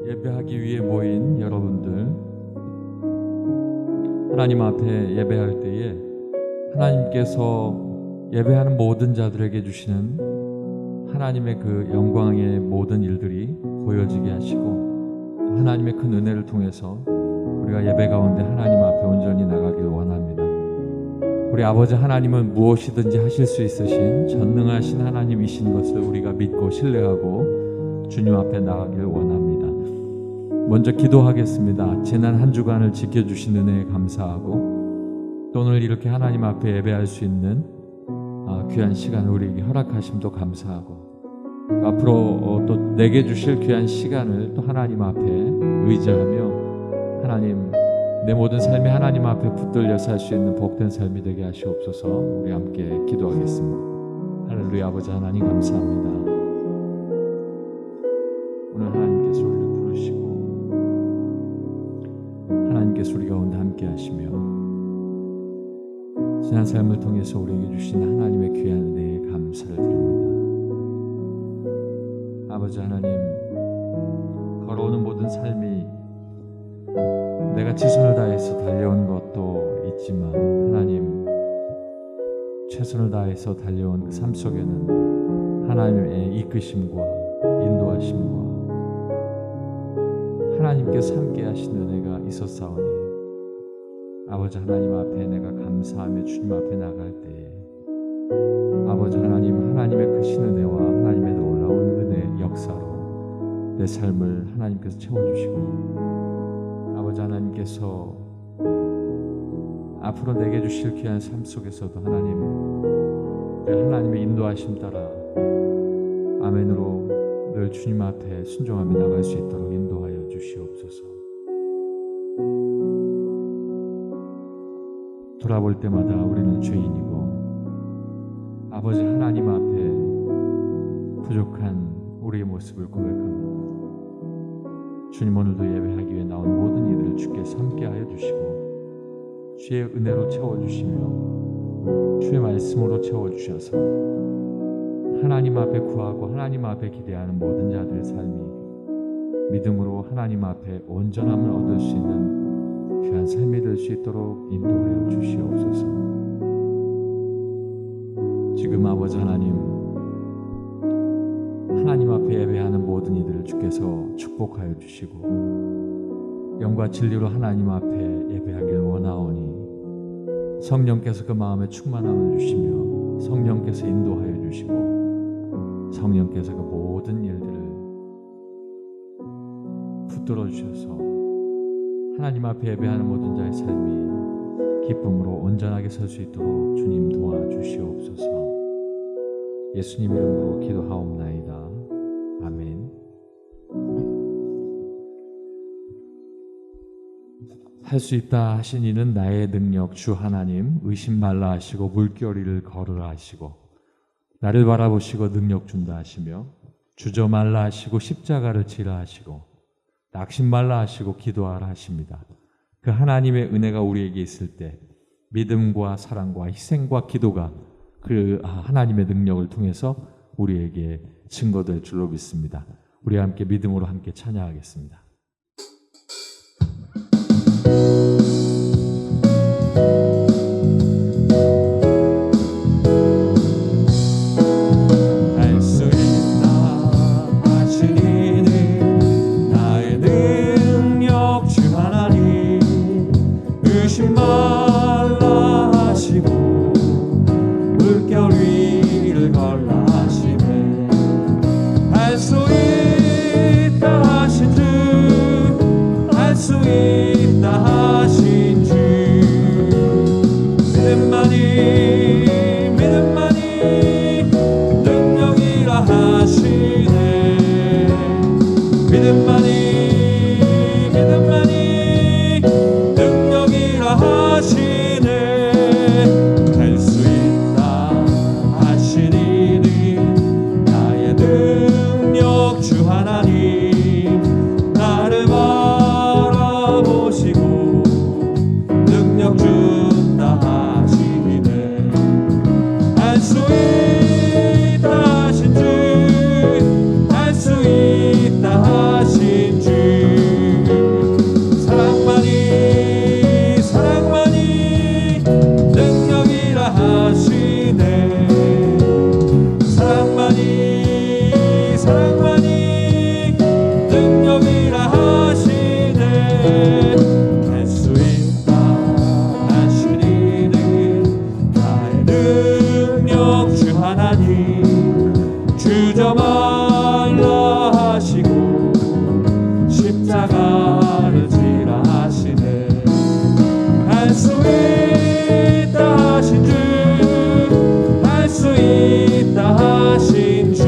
예배하기 위해 모인 여러분들, 하나님 앞에 예배할 때에 하나님께서 예배하는 모든 자들에게 주시는 하나님의 그 영광의 모든 일들이 보여지게 하시고, 하나님의 큰 은혜를 통해서 우리가 예배 가운데 하나님 앞에 온전히 나가길 원합니다. 우리 아버지 하나님은 무엇이든지 하실 수 있으신 전능하신 하나님이신 것을 우리가 믿고 신뢰하고 주님 앞에 나가길 원합니다. 먼저 기도하겠습니다. 지난 한 주간을 지켜주신 은혜에 감사하고, 또 오늘 이렇게 하나님 앞에 예배할 수 있는 귀한 시간을 우리에게 허락하심도 감사하고, 앞으로 또 내게 주실 귀한 시간을 또 하나님 앞에 의지하며, 하나님 내 모든 삶이 하나님 앞에 붙들려 살 수 있는 복된 삶이 되게 하시옵소서. 우리 함께 기도하겠습니다. 할렐루야. 아버지 하나님 감사합니다. 오늘 하나님께서 우리를 부르시고 하나님께서 우리 가운데 함께 하시며, 지난 삶을 통해서 우리에게 주신 하나님의 귀한 은혜에 감사를 드립니다. 아버지 하나님, 걸어오는 모든 삶이 내가 최선을 다해서 달려온 것도 있지만, 하나님 최선을 다해서 달려온 그 삶 속에는 하나님의 이끄심과 인도하심과 하나님께서 함께 하신 은혜가 있었사오니, 아버지 하나님 앞에 내가 감사하며 주님 앞에 나갈 때에 아버지 하나님, 하나님의 크신 은혜와 하나님의 놀라운 은혜 역사로 내 삶을 하나님께서 채워주시고, 아버지 하나님께서 앞으로 내게 주실 귀한 삶 속에서도 하나님의 인도하심 따라 아멘으로 늘 주님 앞에 순종하며 나갈 수 있도록 인도하여 주시옵소서. 돌아볼 때마다 우리는 죄인이고, 아버지 하나님 앞에 부족한 우리의 모습을 고백합니다. 주님, 오늘도 예배하기 위해 나온 모든 이들을 주께서 함께하여 주시고, 주의 은혜로 채워주시며 주의 말씀으로 채워주셔서 하나님 앞에 구하고 하나님 앞에 기대하는 모든 자들의 삶이 믿음으로 하나님 앞에 온전함을 얻을 수 있는 귀한 삶이 될 수 있도록 인도하여 주시옵소서. 지금 아버지 하나님 앞에 예배하는 모든 이들을 주께서 축복하여 주시고, 영과 진리로 하나님 앞에 예배하길 원하오니, 성령께서 그 마음에 충만함을 주시며 성령께서 인도하여 주시고, 성령께서 그 모든 일들을 붙들어 주셔서 하나님 앞에 예배하는 모든 자의 삶이 기쁨으로 온전하게 설 수 있도록 주님 도와주시옵소서. 예수님 이름으로 기도하옵나이다. 아멘. 할 수 있다 하신 이는 나의 능력 주 하나님, 의심 말라 하시고 물결이를 걸으라 하시고, 나를 바라보시고 능력 준다 하시며, 주저 말라 하시고 십자가를 지라 하시고, 낙심 말라 하시고 기도하라 하십니다. 그 하나님의 은혜가 우리에게 있을 때 믿음과 사랑과 희생과 기도가 그 하나님의 능력을 통해서 우리에게 증거될 줄로 믿습니다. 우리 함께 믿음으로 함께 찬양하겠습니다. 할 수 있다 하신 주 주저 말라 하시고 십자가를 지라 하시네. 할 수 있다 하신 주, 할 수 있다 하신 주,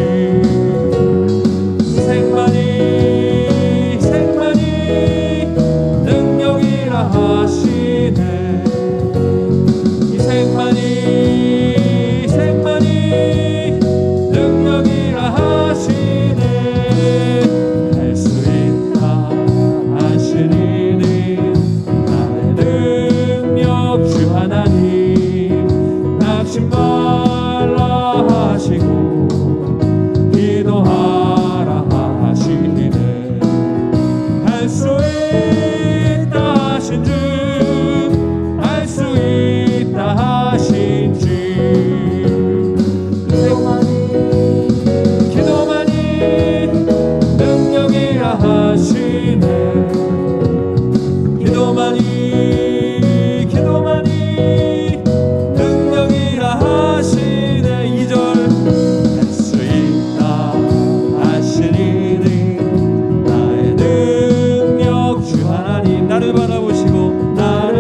생만이 능력이라 하시네. 이 생만이 능력이라 하시네. 할 수 있다 하시니 나의 능력 주 하나님. 낙심 말라 하시고 기도하라 하시네. 할 수 있다 하신 주, 할 수 있다 하신 주, 기도만이 능력이라 하시네. 기도만이 능력이라 하시네. 2절 할 수 있다 하시니 나의 능력 주 하나님. 나를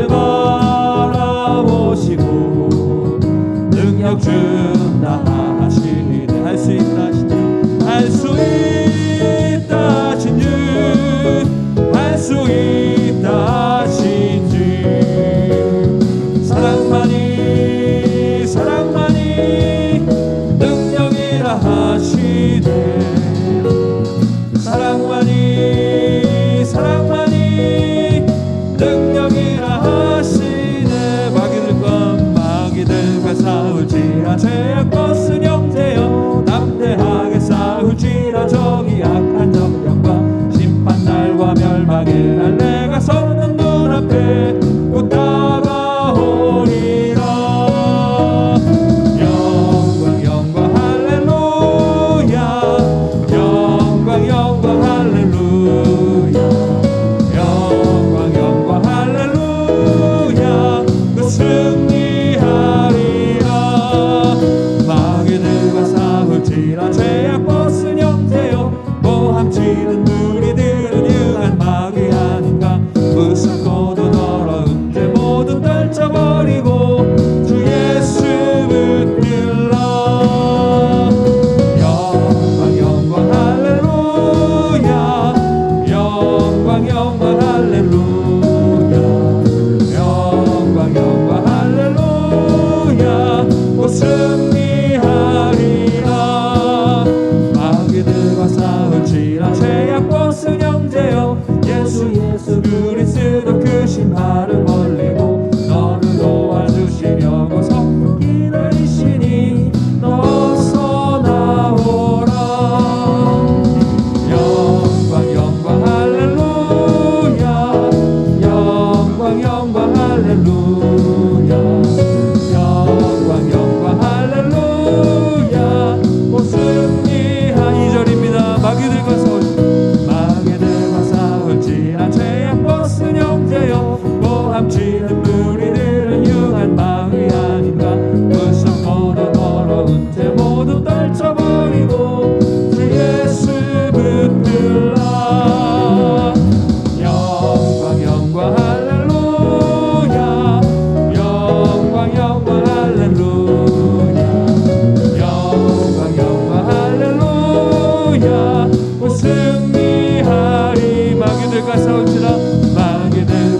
바라보시고 능력 준다 하시니 할 수 있다 하시니 할 수 있다 하신 주, 할 수 있다 하신 주, 사랑만이 능력이라 하시네. 사랑만이 능력이라 하시네. 마귀들과 싸울지라 죄악 벗은 형제여, 담대하게 싸울지라 정의 악한 정령과 심판날과 멸망의 날 내가 서는 눈앞에 곧 다가오리라. 영광 할렐루야, 영광 할렐루야, 영광 할렐루야. 그 승리하리라. 마귀들과 싸울지라 죄악 벗은 형제여, 모함치는 무리들은 유한 마귀 아닌가. 무섭고도 더러운 죄 모두 떨쳐버리고 주 예수 붙들라. 영광 할렐루야, 영광 할렐루야, 영광 할렐루야. 곧 승리하리라. 마귀들과 싸울지라 죄악 벗은 형제여, 예수 그리스도 그 신발을 벌리고 너를 도와주시려고 서 기다리시니 어서 나오라. 영광 할렐루야, 영광 할렐루야, 영광 할렐루야. 곧 승리하. 2절입니다. 마귀들과 싸울지라 죄악 벗은 형제여, 모함치는 무리들은 유한 마귀 아닌가. 무섭고도 더러운 죄 모두 떨쳐버리고 주 예수 붙들라. 영광 할렐루야, 영광 할렐루야, 영광 할렐루야. 곧 승리하리. 마귀들과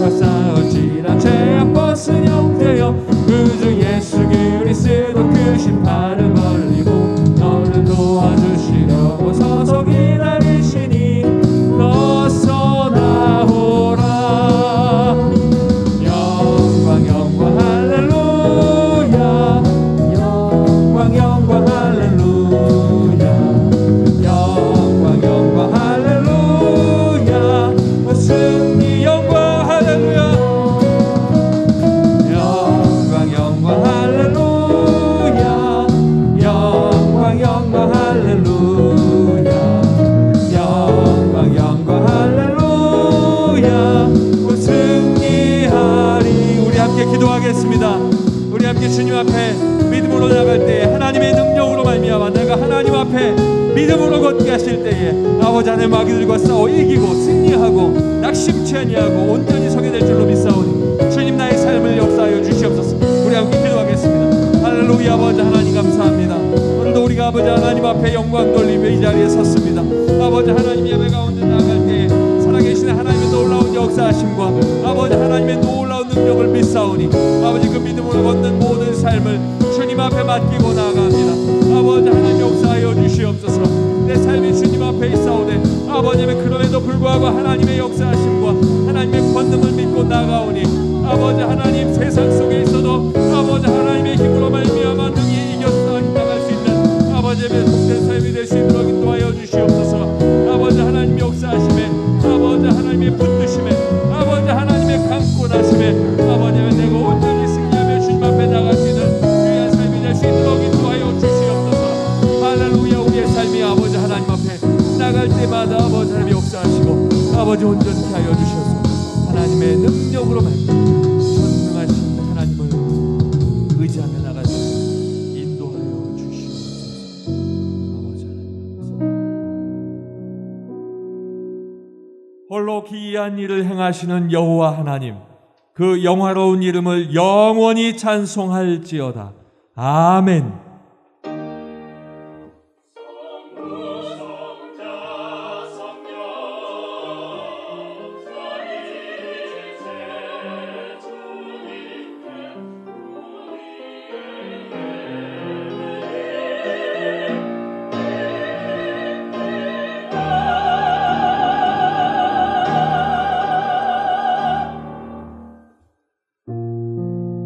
싸울지라 죄악 벗은 형제여, 주 예수 그리스도 그 심판을 벌리고 너를 도와주시려고 서서 기다리시니 어서 나오라. 영광 할렐루야, 영광 할렐루야, 영광 할렐루야. 승리 영광 할렐루야, 영광 할렐루야, 영광 할렐루야, 영광 할렐루야. 승리하리. 우리 함께 기도하겠습니다. 우리 함께 주님 앞에 믿음으로 나갈 때에 하나님의 능력으로 말미암아 내가 하나님 앞에 믿음으로 걷게 하실 때에 아버지 하나님 마귀들과 싸워 이기고 승리하고 낙심치 아니하고 온전히 서게 될 줄로 믿사오니 주님 나의 삶을 역사하여 주시옵소서. 우리 함께 기도하겠습니다. 할렐루야. 아버지 하나님 감사합니다. 오늘도 우리가 아버지 하나님 앞에 영광 돌리며 이 자리에 섰습니다. 아버지 하나님 예배 가운데 나갈 때에 살아계신 하나님의 놀라운 역사하심과 아버지 하나님의 놀라운 능력을 믿사오니 아버지 그 믿음으로 걷는 모든 삶을 주님 앞에 맡기고 나아갑니다. 아버지 하나님 역사하여 주시옵소서. 내 삶이 주님 앞에 있사오되 아버지의 그럼에도 불구하고 하나님의 역사하심과 하나님의 권능을 믿고 나아가오니 아버지 하나님 세상 속에 있어도 아버지 하나님의 힘으로 말미암아 능히 이겨서 나갈 수 있는 아버지의 복된 삶이 될 수 있도록 인도하여 주시옵소서. 아버지 하나님 역사하심에 아버지 하나님의 붙드심에 아버지 하나님의 감고 나심에 아버지의 내가 온전히 승리하며 주님 앞에 나갈 수 있는 귀한 삶이 될 수 있도록 인도하여 주시옵소서. 할렐루야. 우리의 삶이 아버지 하나님 앞에 나갈 때마다 아버지 하나님 역사하시고 아버지 온전케 하여 주셔서 하나님의 능력으로 전능하신 하나님을 의지하며 나갈 수 있도록 인도하여 주시옵소서. 아버지 하나님 감사합니다. 홀로 기이한 일을 행하시는 여호와 하나님, 그 영화로운 이름을 영원히 찬송할지어다. 아멘.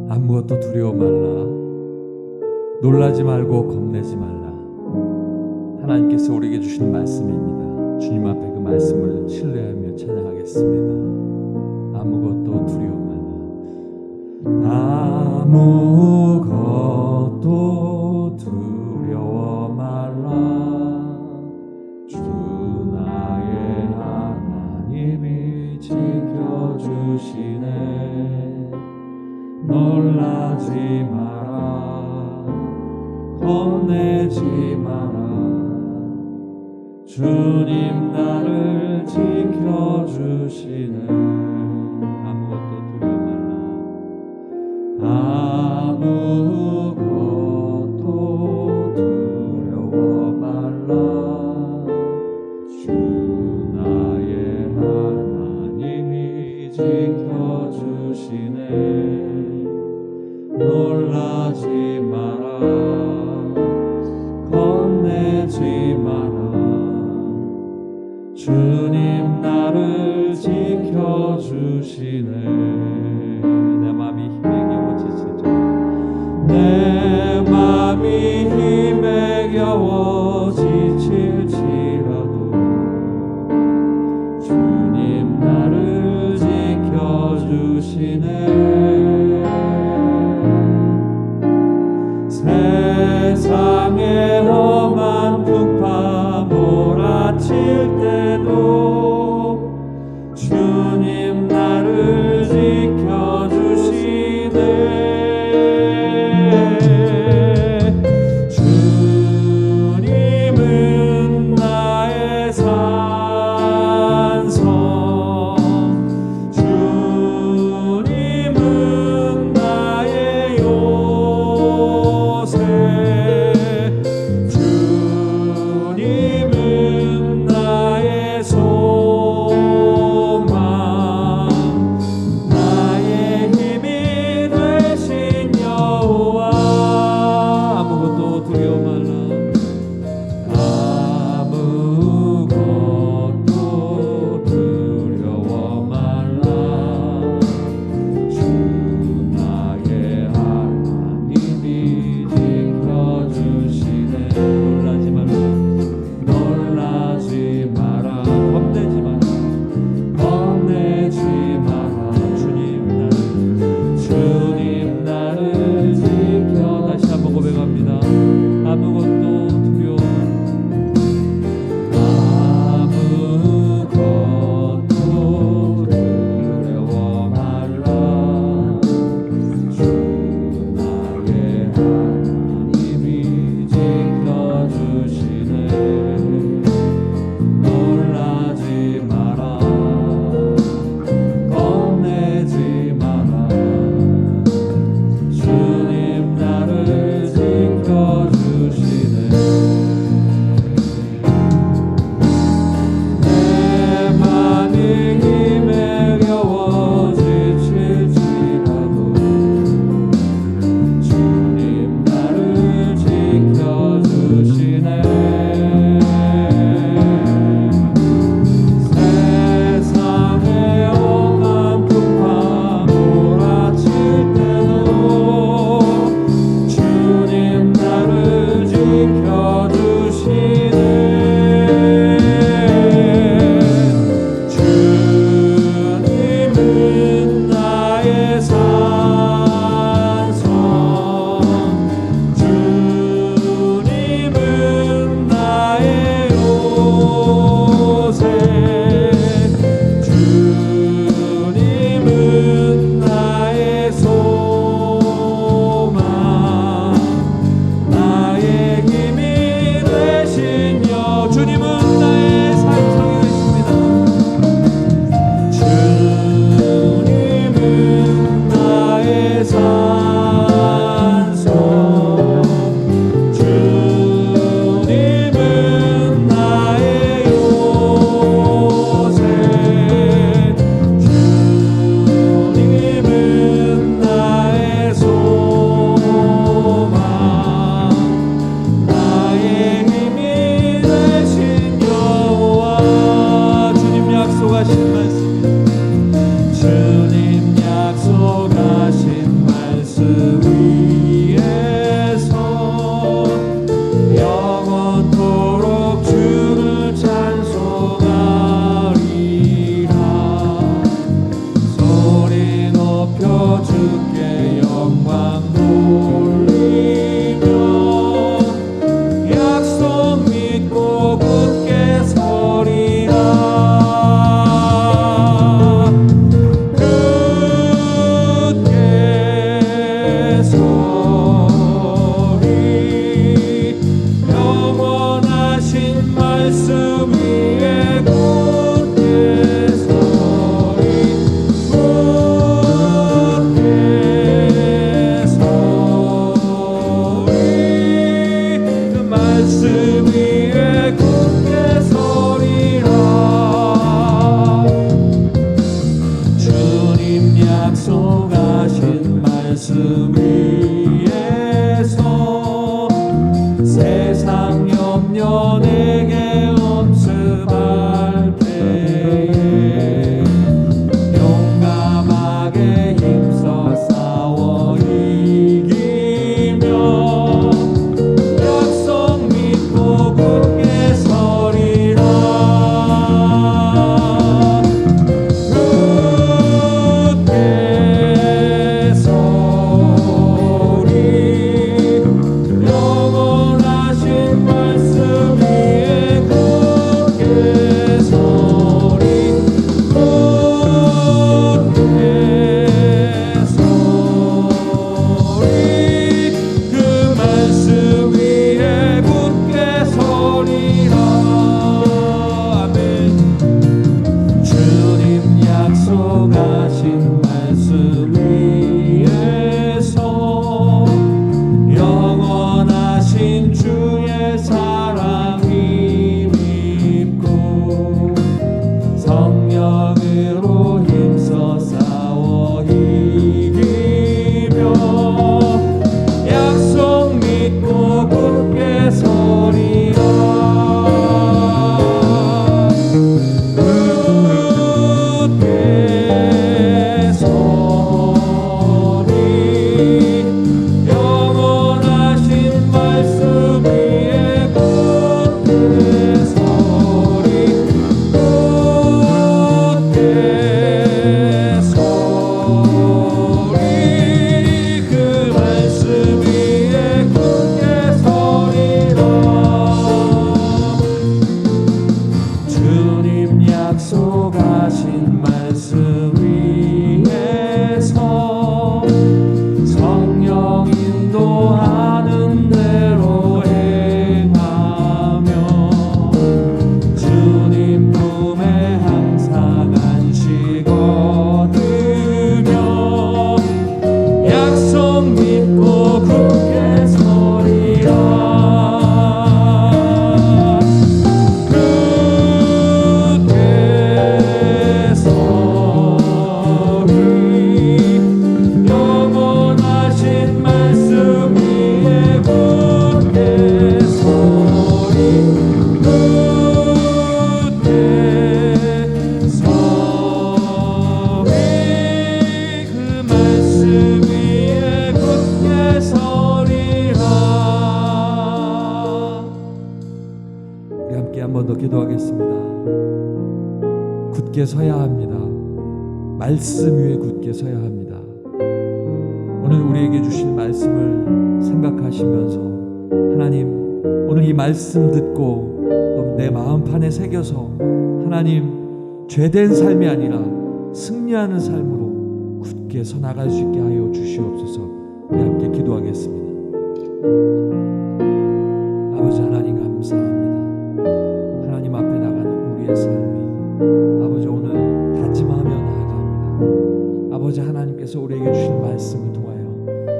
아무것도 두려워 말라. 놀라지 말고 겁내지 말라. 하나님께서 우리에게 주시는 말씀입니다. 주님 앞에 그 말씀을 신뢰하며 찬양하겠습니다. 아무것도 두려워 말라. 아무것도 두려워 말라. 주 나의 하나님이 지켜주시네. 놀라지 마라. 겁내지 마라. 주님 나를 지켜주시네. 아무것도 두려워 말라. 아무것도 두려워 말라. 주 나의 하나님이 지켜주시네. 놀라지 마라. 겁내지 마라. 주님 나를 지켜주시네. 내 맘이 힘에 겨워 지칠지라도 내 맘이 힘에 겨워 지칠지라도 주님 나를 지켜주시네. 세상에 험한 풍파 몰아칠 때도 주님 나를 지켜 함께 한 번 더 기도하겠습니다. 굳게 서야 합니다. 말씀 위에 굳게 서야 합니다. 오늘 우리에게 주신 말씀을 생각하시면서 하나님, 오늘 이 말씀 듣고 또 내 마음판에 새겨서 하나님, 죄된 삶이 아니라 승리하는 삶으로 굳게 서 나갈 수 있게 하여 주시옵소서. 우리 함께 기도하겠습니다. 아버지 하나님, 감사합니다. 하나님 앞에 나가는 우리의 삶이 아버지 오늘 다짐하며 나아갑니다. 아버지 하나님께서 우리에게 주신 말씀을 통하여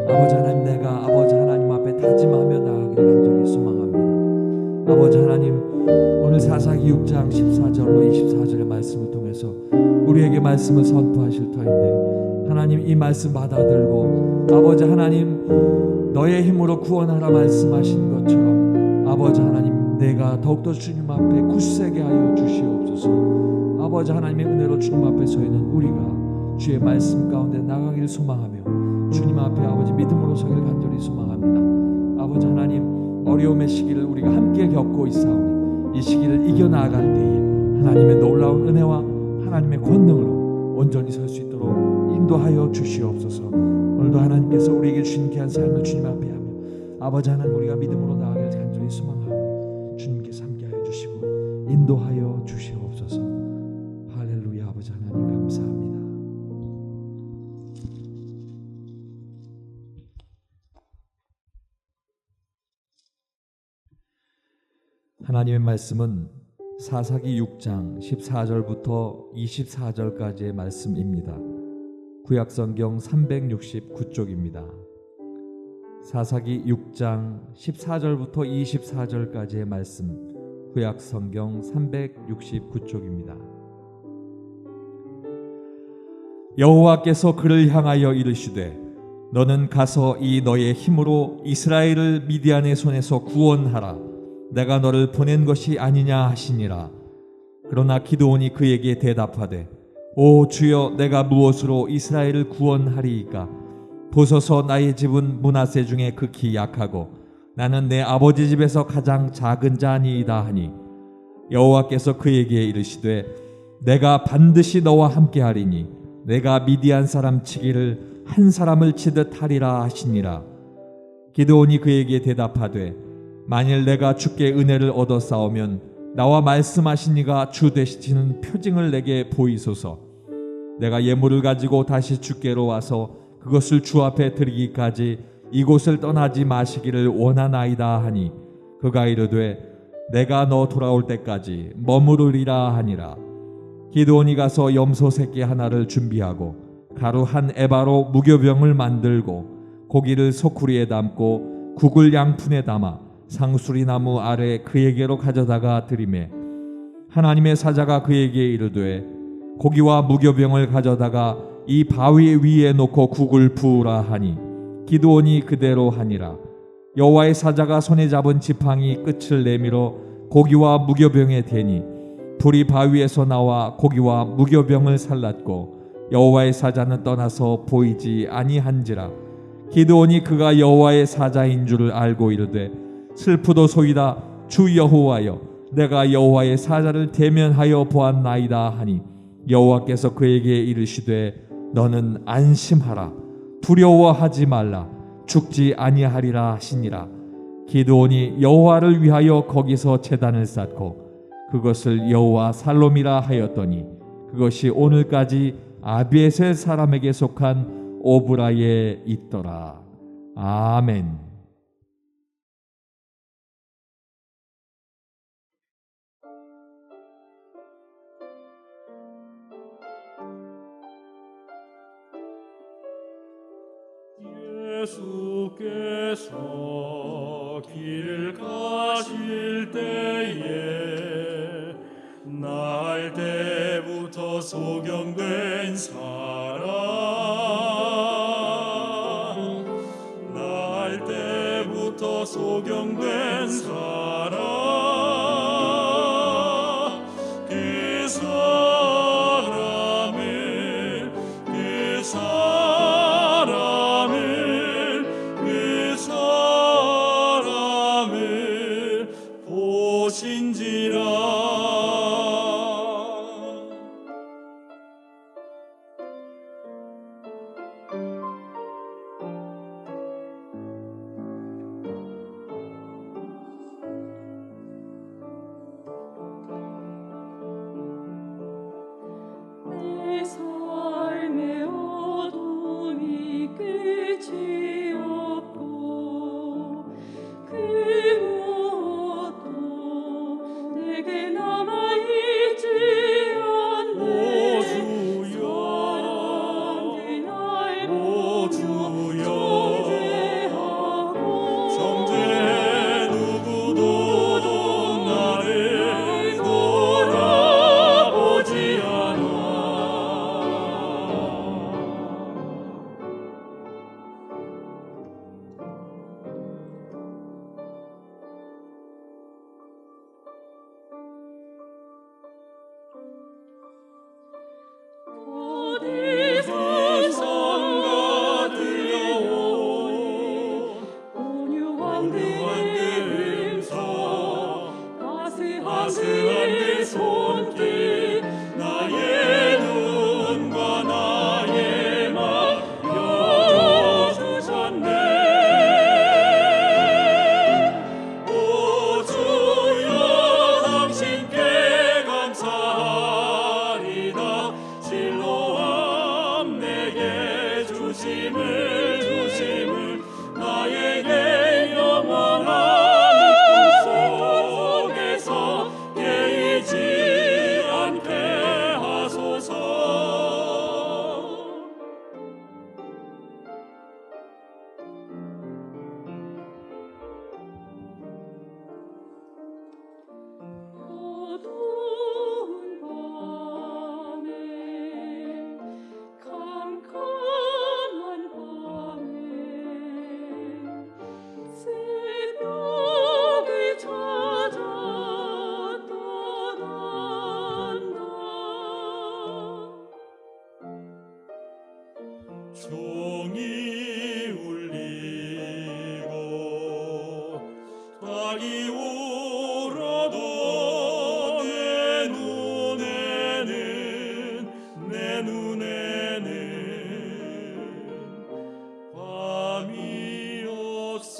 아버지 하나님, 내가 아버지 하나님 앞에 다짐하며 나아가기를 간절히 소망합니다. 아버지 하나님, 오늘 사사기 6장 14절로 24절의 말씀을 통해서 우리에게 말씀을 선포하실 터인데 하나님, 이 말씀 받아들고 아버지 하나님, 너의 힘으로 구원하라 말씀하신 것처럼 아버지 하나님, 내가 더욱더 주님 앞에 굳세게 하여 주시옵소서. 아버지 하나님의 은혜로 주님 앞에 서 있는 우리가 주의 말씀 가운데 나가길 소망하며 주님 앞에 아버지 믿음으로 서길 간절히 소망합니다. 아버지 하나님, 어려움의 시기를 우리가 함께 겪고 있사오니 이 시기를 이겨나갈 때에 하나님의 놀라운 은혜와 하나님의 권능으로 온전히 설 수 있도록 인도하여 주시옵소서. 오늘도 하나님께서 우리에게 주신 귀한 삶을 주님 앞에 하며 아버지 하나님, 우리가 믿음으로 나아가길 간절히 소망하며 주님께서 함께하여 주시고 인도하여 주시옵소서. 할렐루야. 아버지 하나님, 감사합니다. 하나님의 말씀은 사사기 6장 14절부터 24절까지의 말씀입니다. 구약성경 369쪽입니다. 사사기 6장 14절부터 24절까지의 말씀, 구약성경 369쪽입니다. 여호와께서 그를 향하여 이르시되 너는 가서 이 너의 힘으로 이스라엘을 미디안의 손에서 구원하라. 내가 너를 보낸 것이 아니냐 하시니라. 그러나 기드온이 그에게 대답하되 오 주여, 내가 무엇으로 이스라엘을 구원하리이까? 보소서, 나의 집은 므낫세 중에 극히 약하고 나는 내 아버지 집에서 가장 작은 자니이다 하니 여호와께서 그에게 이르시되 내가 반드시 너와 함께하리니 내가 미디안 사람 치기를 한 사람을 치듯 하리라 하시니라. 기드온이 그에게 대답하되 만일 내가 주께 은혜를 얻어 싸우면 나와 말씀하신 이가 주 되시는 표징을 내게 보이소서. 내가 예물을 가지고 다시 주께로 와서 그것을 주 앞에 드리기까지 이곳을 떠나지 마시기를 원하나이다 하니 그가 이르되 내가 너 돌아올 때까지 머무르리라 하니라. 기드온이 가서 염소 새끼 하나를 준비하고 가루 한 에바로 무교병을 만들고 고기를 소쿠리에 담고 국을 양푼에 담아 상수리 나무 아래 그에게로 가져다가 드리매 하나님의 사자가 그에게 이르되 고기와 무교병을 가져다가 이 바위 위에 놓고 국을 부으라 하니 기드온이 그대로 하니라. 여호와의 사자가 손에 잡은 지팡이 끝을 내밀어 고기와 무교병에 대니 불이 바위에서 나와 고기와 무교병을 살랐고 여호와의 사자는 떠나서 보이지 아니한지라. 기드온이 그가 여호와의 사자인 줄을 알고 이르되 슬프도소이다. 주 여호와여, 내가 여호와의 사자를 대면하여 보았나이다 하니 여호와께서 그에게 이르시되 너는 안심하라. 두려워하지 말라. 죽지 아니하리라 하시니라. 기드온이 여호와를 위하여 거기서 제단을 쌓고 그것을 여호와 살롬이라 하였더니 그것이 오늘까지 아비에셀 사람에게 속한 오브라에 있더라. 아멘. 예수께서 길 가실 때에 날 때부터 소경된 사람, 날 때부터 소경된 사람, 그 사람을 보신지 내 삶의 어둠이 끝이 없고 그 무엇도 내게 남아있지 않네. 오 주여, 사랑이 날 오 주여, 정죄하고 정죄 누구도 나를 돌아보지 않아. 어디선가 들려온 온유한 그 음성 따스한 그 손길 나의 눈과 나의 맘 열어주셨네. 오 주여 당신께 감사하리다. 진로함 내게 주심을 나에게 영원한 믿음 속에서 깨이지 않게 하소서. 어두운 밤에 캄캄한 밤에 새벽이 찾아 떠난다. 종이 울리고 닭이 울어도 내 눈에는 밤이 없소.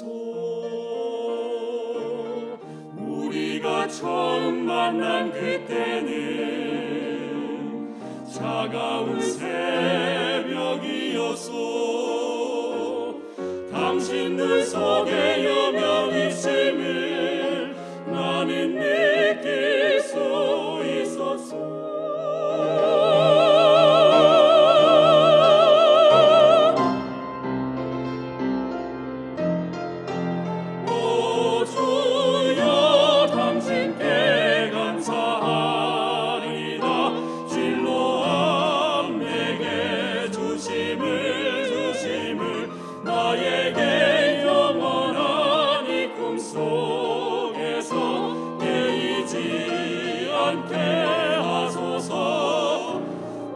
우리가 처음 만난 그때는 차가운 새벽이었소. 당신 눈 속에 여명 있음을 나는 느낄 수 있었소. 오 주여 당신께 감사하리다. 진로함 내게 주심을 나에게 영원한 이 꿈속에서 깨이지 않게 하소서.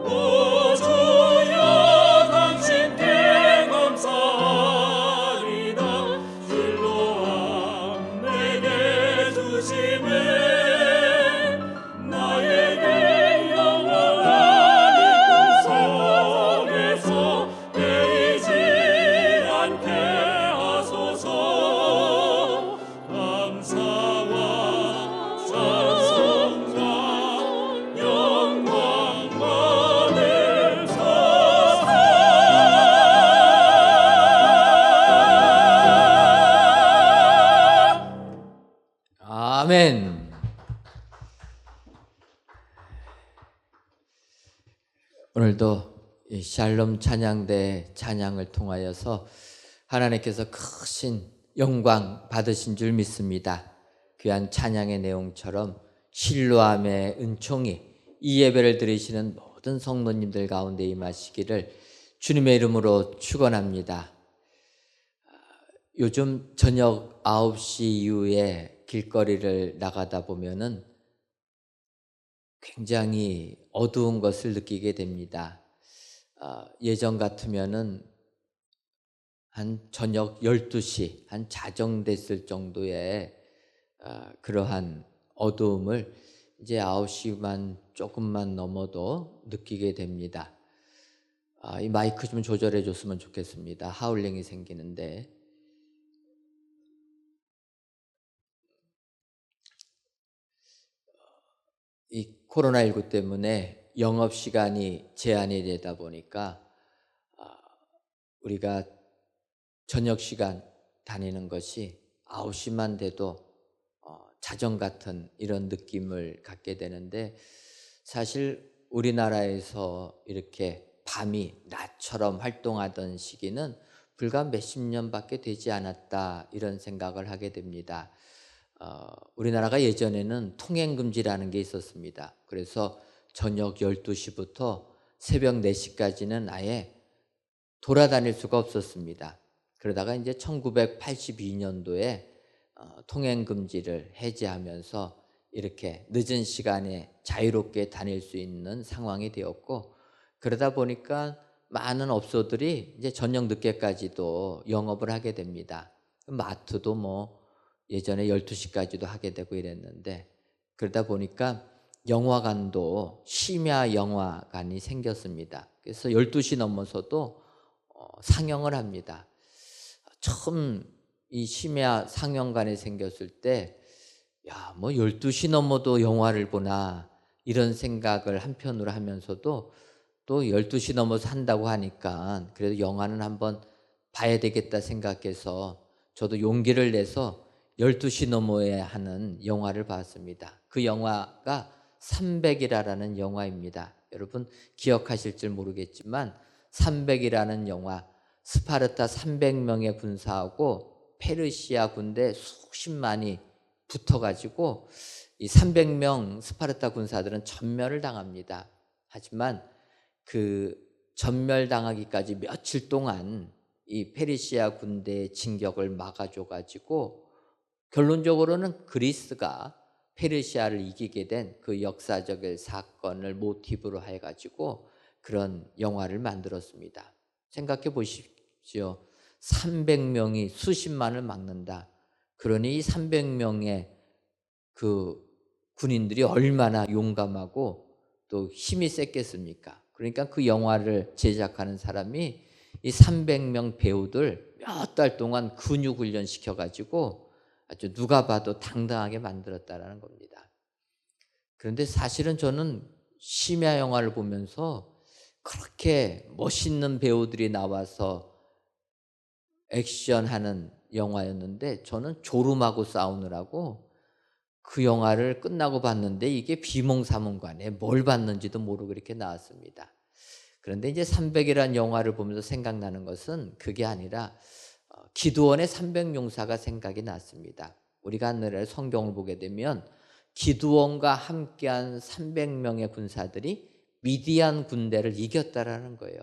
오 주여 당신께 감사하리다. 진로함 내게 주심을 나에게 영원한 이 꿈속에서 깨이지 않게 하소서. 감사와 찬송과 영광 받으소서. 아멘. 오늘도 이 샬롬 찬양대 찬양을 통하여서 하나님께서 크신 영광 받으신 줄 믿습니다. 귀한 찬양의 내용처럼 신뢰함의 은총이 이 예배를 드리시는 모든 성도님들 가운데 임하시기를 주님의 이름으로 축원합니다. 요즘 저녁 9시 이후에 길거리를 나가다 보면은 굉장히 어두운 것을 느끼게 됩니다. 예전 같으면은 한 저녁 12시, 한 자정됐을 정도의 그러한 어두움을 이제 9시만 조금만 넘어도 느끼게 됩니다. 이 마이크 좀 조절해 줬으면 좋겠습니다. 하울링이 생기는데. 이 코로나19 때문에 영업시간이 제한이 되다 보니까 우리가 저녁 시간 다니는 것이 9시만 돼도 자정 같은 이런 느낌을 갖게 되는데, 사실 우리나라에서 이렇게 밤이 낮처럼 활동하던 시기는 불과 몇십 년밖에 되지 않았다, 이런 생각을 하게 됩니다. 우리나라가 예전에는 통행금지라는 게 있었습니다. 그래서 저녁 12시부터 새벽 4시까지는 아예 돌아다닐 수가 없었습니다. 그러다가 이제 1982년도에 통행금지를 해제하면서 이렇게 늦은 시간에 자유롭게 다닐 수 있는 상황이 되었고, 그러다 보니까 많은 업소들이 이제 저녁 늦게까지도 영업을 하게 됩니다. 마트도 뭐 예전에 12시까지도 하게 되고 이랬는데, 그러다 보니까 영화관도 심야 영화관이 생겼습니다. 그래서 12시 넘어서도 상영을 합니다. 처음 이 심야 상영관이 생겼을 때, 야, 뭐 12시 넘어도 영화를 보나, 이런 생각을 한편으로 하면서도 또 12시 넘어서 한다고 하니까 그래도 영화는 한번 봐야 되겠다 생각해서 저도 용기를 내서 12시 넘어에 하는 영화를 봤습니다. 그 영화가 300이라는 영화입니다. 여러분 기억하실지 모르겠지만 300이라는 영화, 스파르타 300명의 군사하고 페르시아 군대 수십만이 붙어가지고 이 300명 스파르타 군사들은 전멸을 당합니다. 하지만 그 전멸당하기까지 며칠 동안 이 페르시아 군대의 진격을 막아줘가지고 결론적으로는 그리스가 페르시아를 이기게 된 그 역사적 사건을 모티브로 해가지고 그런 영화를 만들었습니다. 생각해 보십시오. 300명이 수십만을 막는다. 그러니 이 300명의 그 군인들이 얼마나 용감하고 또 힘이 셌겠습니까? 그러니까 그 영화를 제작하는 사람이 이 300명 배우들 몇 달 동안 근육 훈련 시켜가지고 아주 누가 봐도 당당하게 만들었다라는 겁니다. 그런데 사실은 저는 심야 영화를 보면서 그렇게 멋있는 배우들이 나와서 액션하는 영화였는데, 저는 졸음하고 싸우느라고 그 영화를 끝나고 봤는데 이게 비몽사몽간에 뭘 봤는지도 모르고 이렇게 나왔습니다. 그런데 이제 300이라는 영화를 보면서 생각나는 것은 그게 아니라 기드온의 300용사가 생각이 났습니다. 우리가 하늘의 성경을 보게 되면 기드온과 함께한 300명의 군사들이 미디안 군대를 이겼다라는 거예요.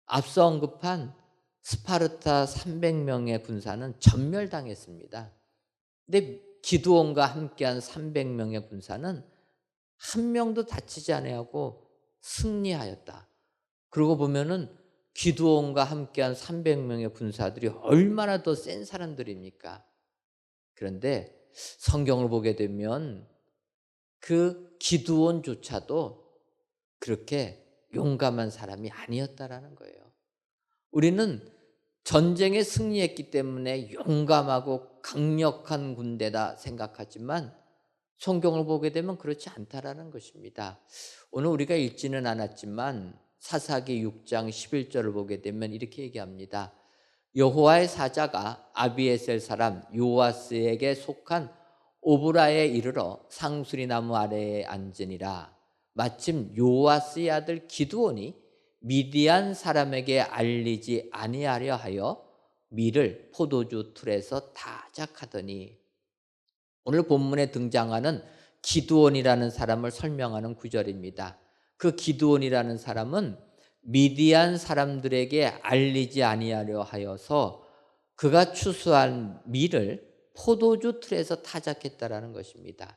앞서 언급한 스파르타 300명의 군사는 전멸당했습니다. 근데 기드온과 함께한 300명의 군사는 한 명도 다치지 아니하고 승리하였다. 그러고 보면은 기드온과 함께한 300명의 군사들이 얼마나 더 센 사람들입니까? 그런데 성경을 보게 되면 그 기드온조차도 그렇게 용감한 사람이 아니었다라는 거예요. 우리는 전쟁에 승리했기 때문에 용감하고 강력한 군대다 생각하지만 성경을 보게 되면 그렇지 않다라는 것입니다. 오늘 우리가 읽지는 않았지만 사사기 6장 11절을 보게 되면 이렇게 얘기합니다. 여호와의 사자가 아비에셀 사람 요아스에게 속한 오브라에 이르러 상수리 나무 아래에 앉으니라. 마침 요아스의 아들 기드온이 미디안 사람에게 알리지 아니하려 하여 밀을 포도주 틀에서 타작하더니, 오늘 본문에 등장하는 기드온이라는 사람을 설명하는 구절입니다. 그 기드온이라는 사람은 미디안 사람들에게 알리지 아니하려 하여서 그가 추수한 밀을 포도주 틀에서 타작했다라는 것입니다.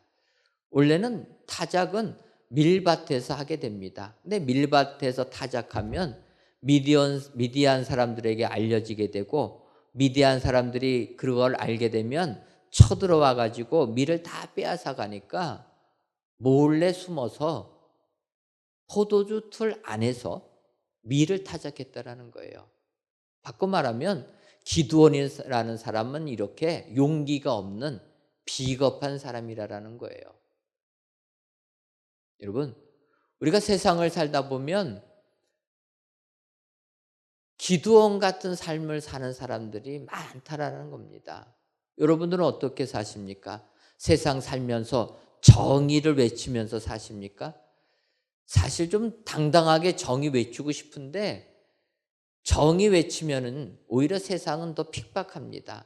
원래는 타작은 밀밭에서 하게 됩니다. 근데 밀밭에서 타작하면 미디안 사람들에게 알려지게 되고, 미디안 사람들이 그걸 알게 되면 쳐들어와 가지고 밀을 다 빼앗아 가니까 몰래 숨어서 포도주 틀 안에서 밀을 타작했다라는 거예요. 바꿔 말하면 기드온이라는 사람은 이렇게 용기가 없는 비겁한 사람이라는 거예요. 여러분, 우리가 세상을 살다 보면 기드온 같은 삶을 사는 사람들이 많다라는 겁니다. 여러분들은 어떻게 사십니까? 세상 살면서 정의를 외치면서 사십니까? 사실 좀 당당하게 정의 외치고 싶은데 정의 외치면은 오히려 세상은 더 핍박합니다.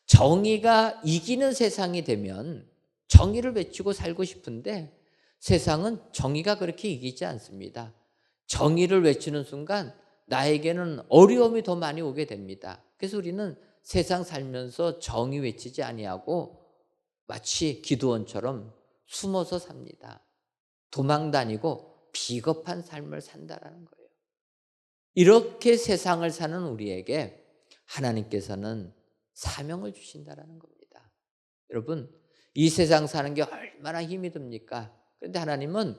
정의가 이기는 세상이 되면 정의를 외치고 살고 싶은데 세상은 정의가 그렇게 이기지 않습니다. 정의를 외치는 순간 나에게는 어려움이 더 많이 오게 됩니다. 그래서 우리는 세상 살면서 정의 외치지 아니하고 마치 기드온처럼 숨어서 삽니다. 도망 다니고 비겁한 삶을 산다라는 거예요. 이렇게 세상을 사는 우리에게 하나님께서는 사명을 주신다라는 겁니다. 여러분, 이 세상 사는 게 얼마나 힘이 듭니까? 그런데 하나님은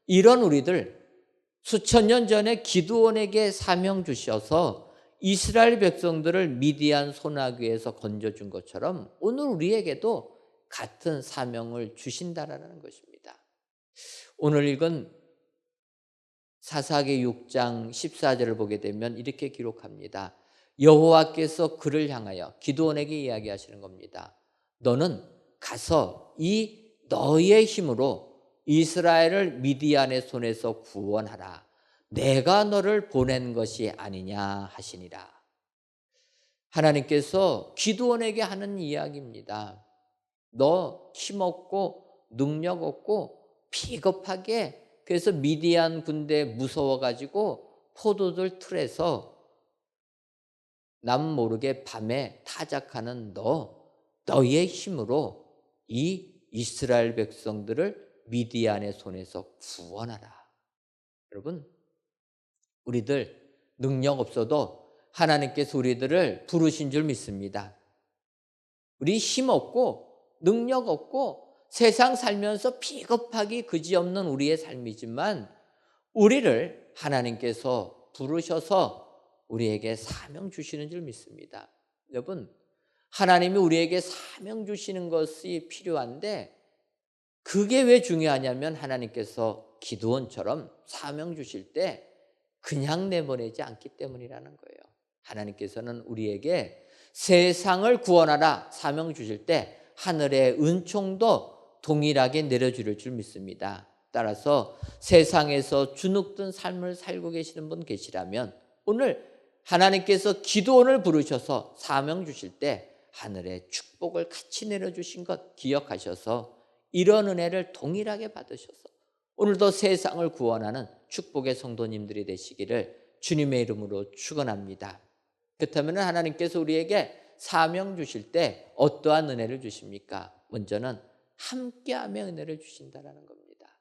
이런 우리들 수천 년 전에 기드온에게 사명 주셔서 이스라엘 백성들을 미디안 소나기에서 건져준 것처럼 오늘 우리에게도 같은 사명을 주신다라는 것입니다. 오늘 읽은 사사기 6장 14절을 보게 되면 이렇게 기록합니다. 여호와께서 그를 향하여 기드온에게 이야기하시는 겁니다. 너는 가서 이 너의 힘으로 이스라엘을 미디안의 손에서 구원하라. 내가 너를 보낸 것이 아니냐 하시니라. 하나님께서 기드온에게 하는 이야기입니다. 너 힘없고 능력 없고 비겁하게 그래서 미디안 군대 무서워가지고 포도들 틀에서 남 모르게 밤에 타작하는 너의 힘으로 이 이스라엘 백성들을 미디안의 손에서 구원하라. 여러분, 우리들 능력 없어도 하나님께서 우리들을 부르신 줄 믿습니다. 우리 힘 없고 능력 없고 세상 살면서 비겁하기 그지없는 우리의 삶이지만 우리를 하나님께서 부르셔서 우리에게 사명 주시는 줄 믿습니다. 여러분, 하나님이 우리에게 사명 주시는 것이 필요한데 그게 왜 중요하냐면 하나님께서 기드온처럼 사명 주실 때 그냥 내보내지 않기 때문이라는 거예요. 하나님께서는 우리에게 세상을 구원하라 사명 주실 때 하늘의 은총도 동일하게 내려주실 줄 믿습니다. 따라서 세상에서 주눅든 삶을 살고 계시는 분 계시라면 오늘 하나님께서 기드온을 부르셔서 사명 주실 때 하늘의 축복을 같이 내려주신 것 기억하셔서 이런 은혜를 동일하게 받으셔서 오늘도 세상을 구원하는 축복의 성도님들이 되시기를 주님의 이름으로 축원합니다. 그렇다면 하나님께서 우리에게 사명 주실 때 어떠한 은혜를 주십니까? 먼저는 함께하며 은혜를 주신다는 겁니다.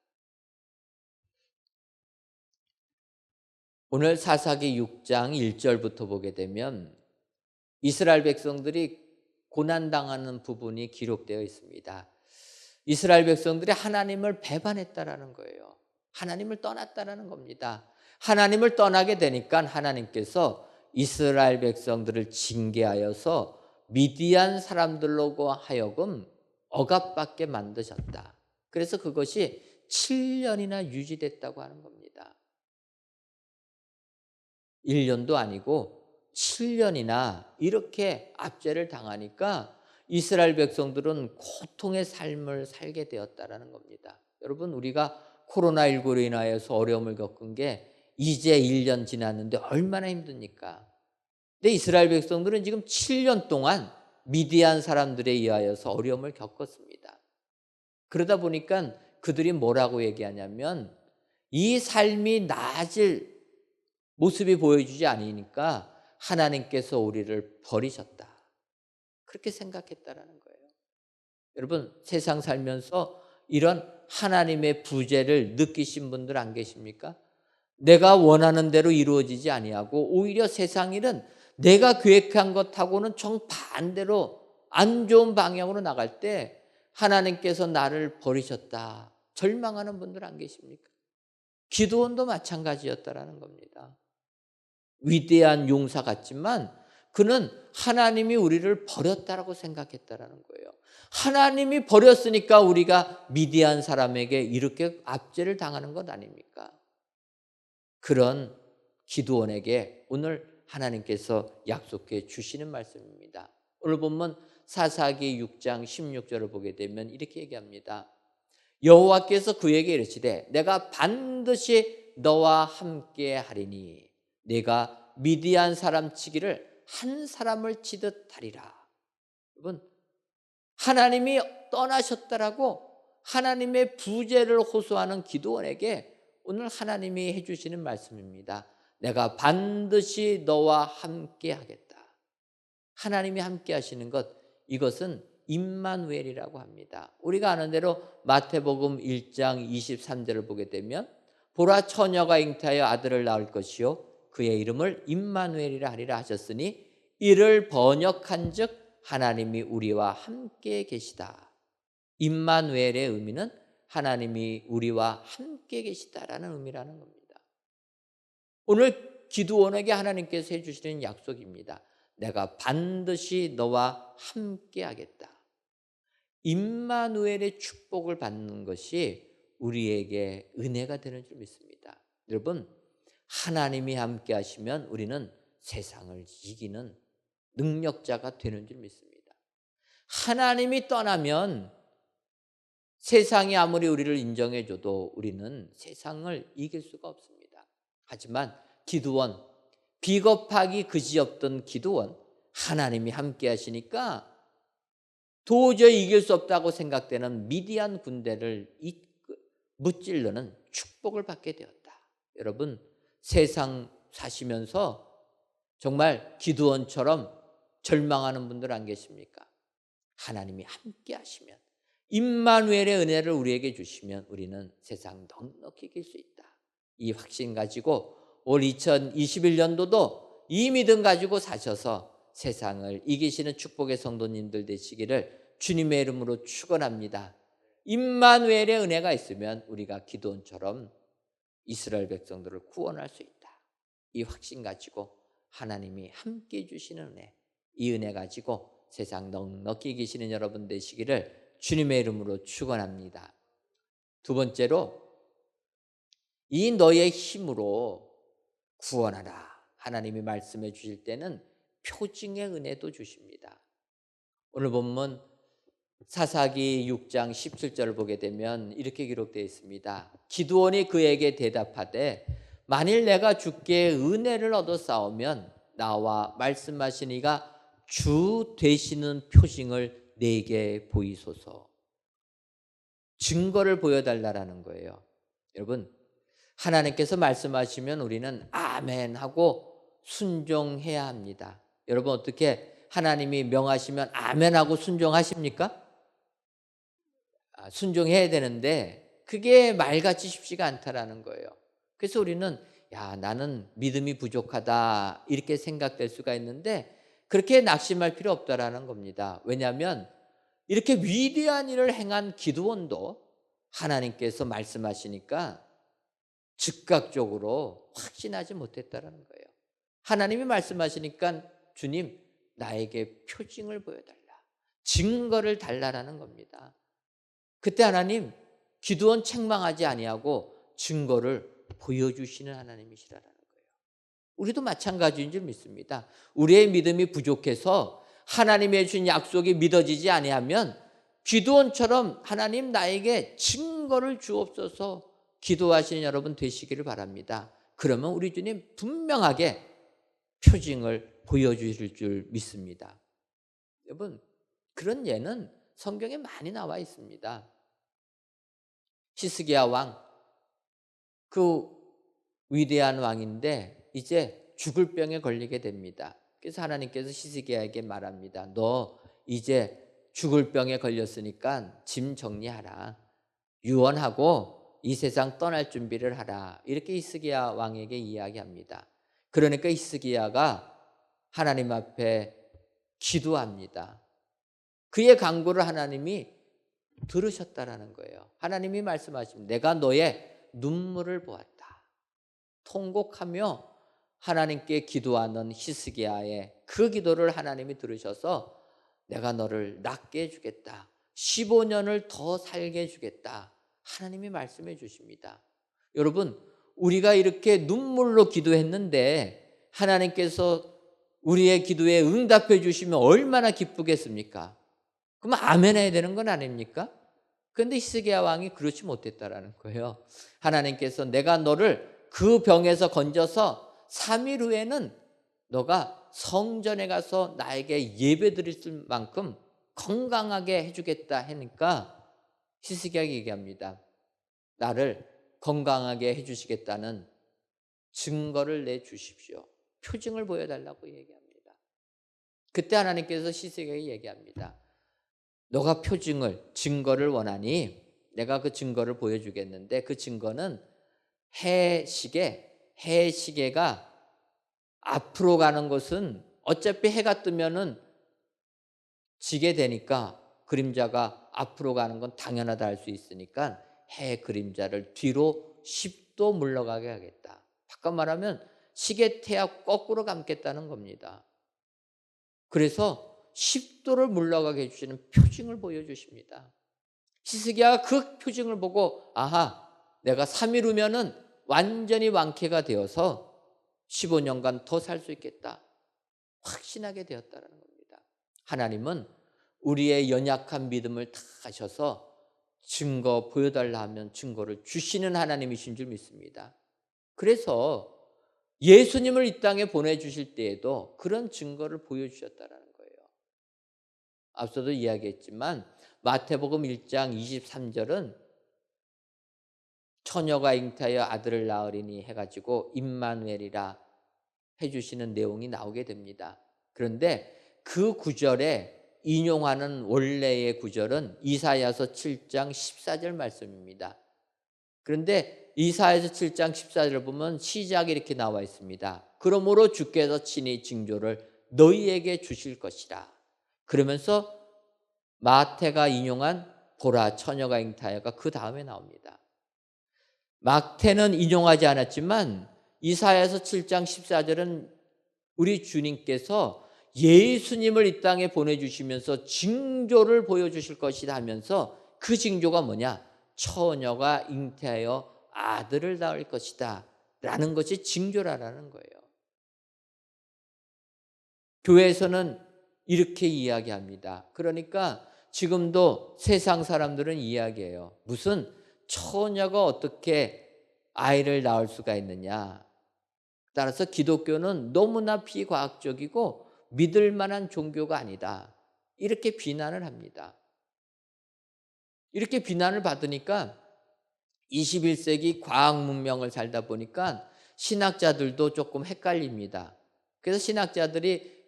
오늘 사사기 6장 1절부터 보게 되면 이스라엘 백성들이 고난당하는 부분이 기록되어 있습니다. 이스라엘 백성들이 하나님을 배반했다라는 거예요. 하나님을 떠났다라는 겁니다. 하나님을 떠나게 되니까 하나님께서 이스라엘 백성들을 징계하여서 미디안 사람들로 하여금 억압받게 만드셨다. 그래서 그것이 7년이나 유지됐다고 하는 겁니다. 1년도 아니고 7년이나 이렇게 압제를 당하니까 이스라엘 백성들은 고통의 삶을 살게 되었다는 겁니다. 여러분, 우리가 코로나19로 인하여서 어려움을 겪은 게 이제 1년 지났는데 얼마나 힘듭니까? 근데 이스라엘 백성들은 지금 7년 동안 미디안 사람들에 의하여서 어려움을 겪었습니다. 그러다 보니까 그들이 뭐라고 얘기하냐면 이 삶이 나아질 모습이 보여주지 않으니까 하나님께서 우리를 버리셨다. 그렇게 생각했다라는 거예요. 여러분, 세상 살면서 이런 하나님의 부재를 느끼신 분들 안 계십니까? 내가 원하는 대로 이루어지지 아니하고 오히려 세상 일은 내가 계획한 것하고는 정반대로 안 좋은 방향으로 나갈 때 하나님께서 나를 버리셨다, 절망하는 분들 안 계십니까? 기드온도 마찬가지였다라는 겁니다. 위대한 용사 같지만 그는 하나님이 우리를 버렸다라고 생각했다라는 거예요. 하나님이 버렸으니까 우리가 미디안 사람에게 이렇게 압제를 당하는 것 아닙니까? 그런 기드온에게 오늘 하나님께서 약속해 주시는 말씀입니다. 오늘 본문 사사기 6장 16절을 보게 되면 이렇게 얘기합니다. 여호와께서 그에게 이르시되 내가 반드시 너와 함께 하리니 내가 미디안 사람 치기를 한 사람을 치듯 하리라. 여러분, 하나님이 떠나셨다라고 하나님의 부재를 호소하는 기드온에게 오늘 하나님이 해주시는 말씀입니다. 내가 반드시 너와 함께 하겠다. 하나님이 함께 하시는 것, 이것은 임마누엘이라고 합니다. 우리가 아는 대로 마태복음 1장 23절을 보게 되면 보라, 처녀가 잉태하여 아들을 낳을 것이요 그의 이름을 임마누엘이라 하리라 하셨으니 이를 번역한즉 하나님이 우리와 함께 계시다. 임마누엘의 의미는 하나님이 우리와 함께 계시다라는 의미라는 겁니다. 오늘 기드온에게 하나님께서 해주시는 약속입니다. 내가 반드시 너와 함께 하겠다. 임마누엘의 축복을 받는 것이 우리에게 은혜가 되는 줄 믿습니다. 여러분, 하나님이 함께 하시면 우리는 세상을 이기는 능력자가 되는 줄 믿습니다. 하나님이 떠나면 세상이 아무리 우리를 인정해줘도 우리는 세상을 이길 수가 없습니다. 하지만 기드온, 비겁하기 그지없던 기드온, 하나님이 함께 하시니까 도저히 이길 수 없다고 생각되는 미디안 군대를 무찔러는 축복을 받게 되었다. 여러분, 세상 사시면서 정말 기드온처럼 절망하는 분들 안 계십니까? 하나님이 함께 하시면, 임마누엘의 은혜를 우리에게 주시면 우리는 세상 넉넉히 이길 수 있다. 이 확신 가지고 올 2021년도도 이 믿음 가지고 사셔서 세상을 이기시는 축복의 성도님들 되시기를 주님의 이름으로 축원합니다. 임마누엘의 은혜가 있으면 우리가 기드온처럼 이스라엘 백성들을 구원할 수 있다. 이 확신 가지고 하나님이 함께해 주시는 은혜, 이 은혜 가지고 세상 넉넉히 이기시는 여러분 되시기를 주님의 이름으로 축원합니다. 두 번째로, 이 너의 힘으로 구원하라. 하나님이 말씀해 주실 때는 표징의 은혜도 주십니다. 오늘 본문 사사기 6장 17절을 보게 되면 이렇게 기록되어 있습니다. 기드온이 그에게 대답하되 만일 내가 주께 은혜를 얻어 싸우면 나와 말씀하신 이가 주 되시는 표징을 내게 보이소서. 증거를 보여달라는 거예요. 여러분, 하나님께서 말씀하시면 우리는 아멘 하고 순종해야 합니다. 여러분, 어떻게 하나님이 명하시면 아멘 하고 순종하십니까? 순종해야 되는데 그게 말같이 쉽지가 않다라는 거예요. 그래서 우리는 나는 믿음이 부족하다 이렇게 생각될 수가 있는데 그렇게 낙심할 필요 없다라는 겁니다. 왜냐하면 이렇게 위대한 일을 행한 기드온도 하나님께서 말씀하시니까 즉각적으로 확신하지 못했다라는 거예요. 하나님이 말씀하시니까 주님, 나에게 표징을 보여달라, 증거를 달라라는 겁니다. 그때 하나님, 기드온 책망하지 아니하고 증거를 보여주시는 하나님이시라는 거예요. 우리도 마찬가지인 줄 믿습니다. 우리의 믿음이 부족해서 하나님이 해주신 약속이 믿어지지 아니하면 기드온처럼 하나님 나에게 증거를 주옵소서 기도하시는 여러분 되시기를 바랍니다. 그러면 우리 주님 분명하게 표징을 보여주실 줄 믿습니다. 여러분, 그런 예는 성경에 많이 나와 있습니다. 히스기야 왕, 그 위대한 왕인데 이제 죽을 병에 걸리게 됩니다. 그래서 하나님께서 히스기야에게 말합니다. 너 이제 죽을 병에 걸렸으니까 짐 정리하라. 유언하고 이 세상 떠날 준비를 하라. 이렇게 히스기야 왕에게 이야기합니다. 그러니까 히스기야가 하나님 앞에 기도합니다. 그의 간구를 하나님이 들으셨다라는 거예요. 하나님이 말씀하십니다. 내가 너의 눈물을 보았다. 통곡하며 하나님께 기도하는 히스기야의 그 기도를 하나님이 들으셔서 내가 너를 낫게 해주겠다. 15년을 더 살게 해주겠다. 하나님이 말씀해 주십니다. 여러분, 우리가 이렇게 눈물로 기도했는데 하나님께서 우리의 기도에 응답해 주시면 얼마나 기쁘겠습니까? 그럼 아멘 해야 되는 건 아닙니까? 그런데 히스기야 왕이 그렇지 못했다라는 거예요. 하나님께서 내가 너를 그 병에서 건져서 3일 후에는 너가 성전에 가서 나에게 예배 드릴 만큼 건강하게 해주겠다 하니까 히스기야가 얘기합니다. 나를 건강하게 해주시겠다는 증거를 내주십시오. 표징을 보여달라고 얘기합니다. 그때 하나님께서 히스기야에게 얘기합니다. 너가 증거를 원하니 내가 그 증거를 보여주겠는데 그 증거는 해시계가 앞으로 가는 것은 어차피 해가 뜨면은 지게 되니까 그림자가 앞으로 가는 건 당연하다 할 수 있으니까 해 그림자를 뒤로 10도 물러가게 하겠다. 바꿔 말하면 시계 태양 거꾸로 감겠다는 겁니다. 그래서 10도를 물러가게 해주시는 표징을 보여주십니다. 히스기야가 그 표징을 보고 아하, 내가 3일 후면은 완전히 완쾌가 되어서 15년간 더 살 수 있겠다. 확신하게 되었다는 겁니다. 하나님은 우리의 연약한 믿음을 다 아셔서 증거 보여달라 하면 증거를 주시는 하나님이신 줄 믿습니다. 그래서 예수님을 이 땅에 보내주실 때에도 그런 증거를 보여주셨다는 거예요. 앞서도 이야기했지만 마태복음 1장 23절은 처녀가 잉태하여 아들을 낳으리니 해가지고 임마누엘이라 해주시는 내용이 나오게 됩니다. 그런데 그 구절에 인용하는 원래의 구절은 이사야서 7장 14절 말씀입니다. 그런데 이사야서 7장 14절을 보면 시작이 이렇게 나와 있습니다. 그러므로 주께서 친히 징조를 너희에게 주실 것이라. 그러면서 마태가 인용한 보라 처녀가 잉태하여가 그 다음에 나옵니다. 마태는 인용하지 않았지만 이사야서 7장 14절은 우리 주님께서 예수님을 이 땅에 보내주시면서 징조를 보여주실 것이다 하면서 그 징조가 뭐냐? 처녀가 잉태하여 아들을 낳을 것이다 라는 것이 징조라는 거예요. 교회에서는 이렇게 이야기합니다. 그러니까 지금도 세상 사람들은 이야기해요. 무슨 처녀가 어떻게 아이를 낳을 수가 있느냐. 따라서 기독교는 너무나 비과학적이고 믿을 만한 종교가 아니다. 이렇게 비난을 합니다. 이렇게 비난을 받으니까 21세기 과학 문명을 살다 보니까 신학자들도 조금 헷갈립니다. 그래서 신학자들이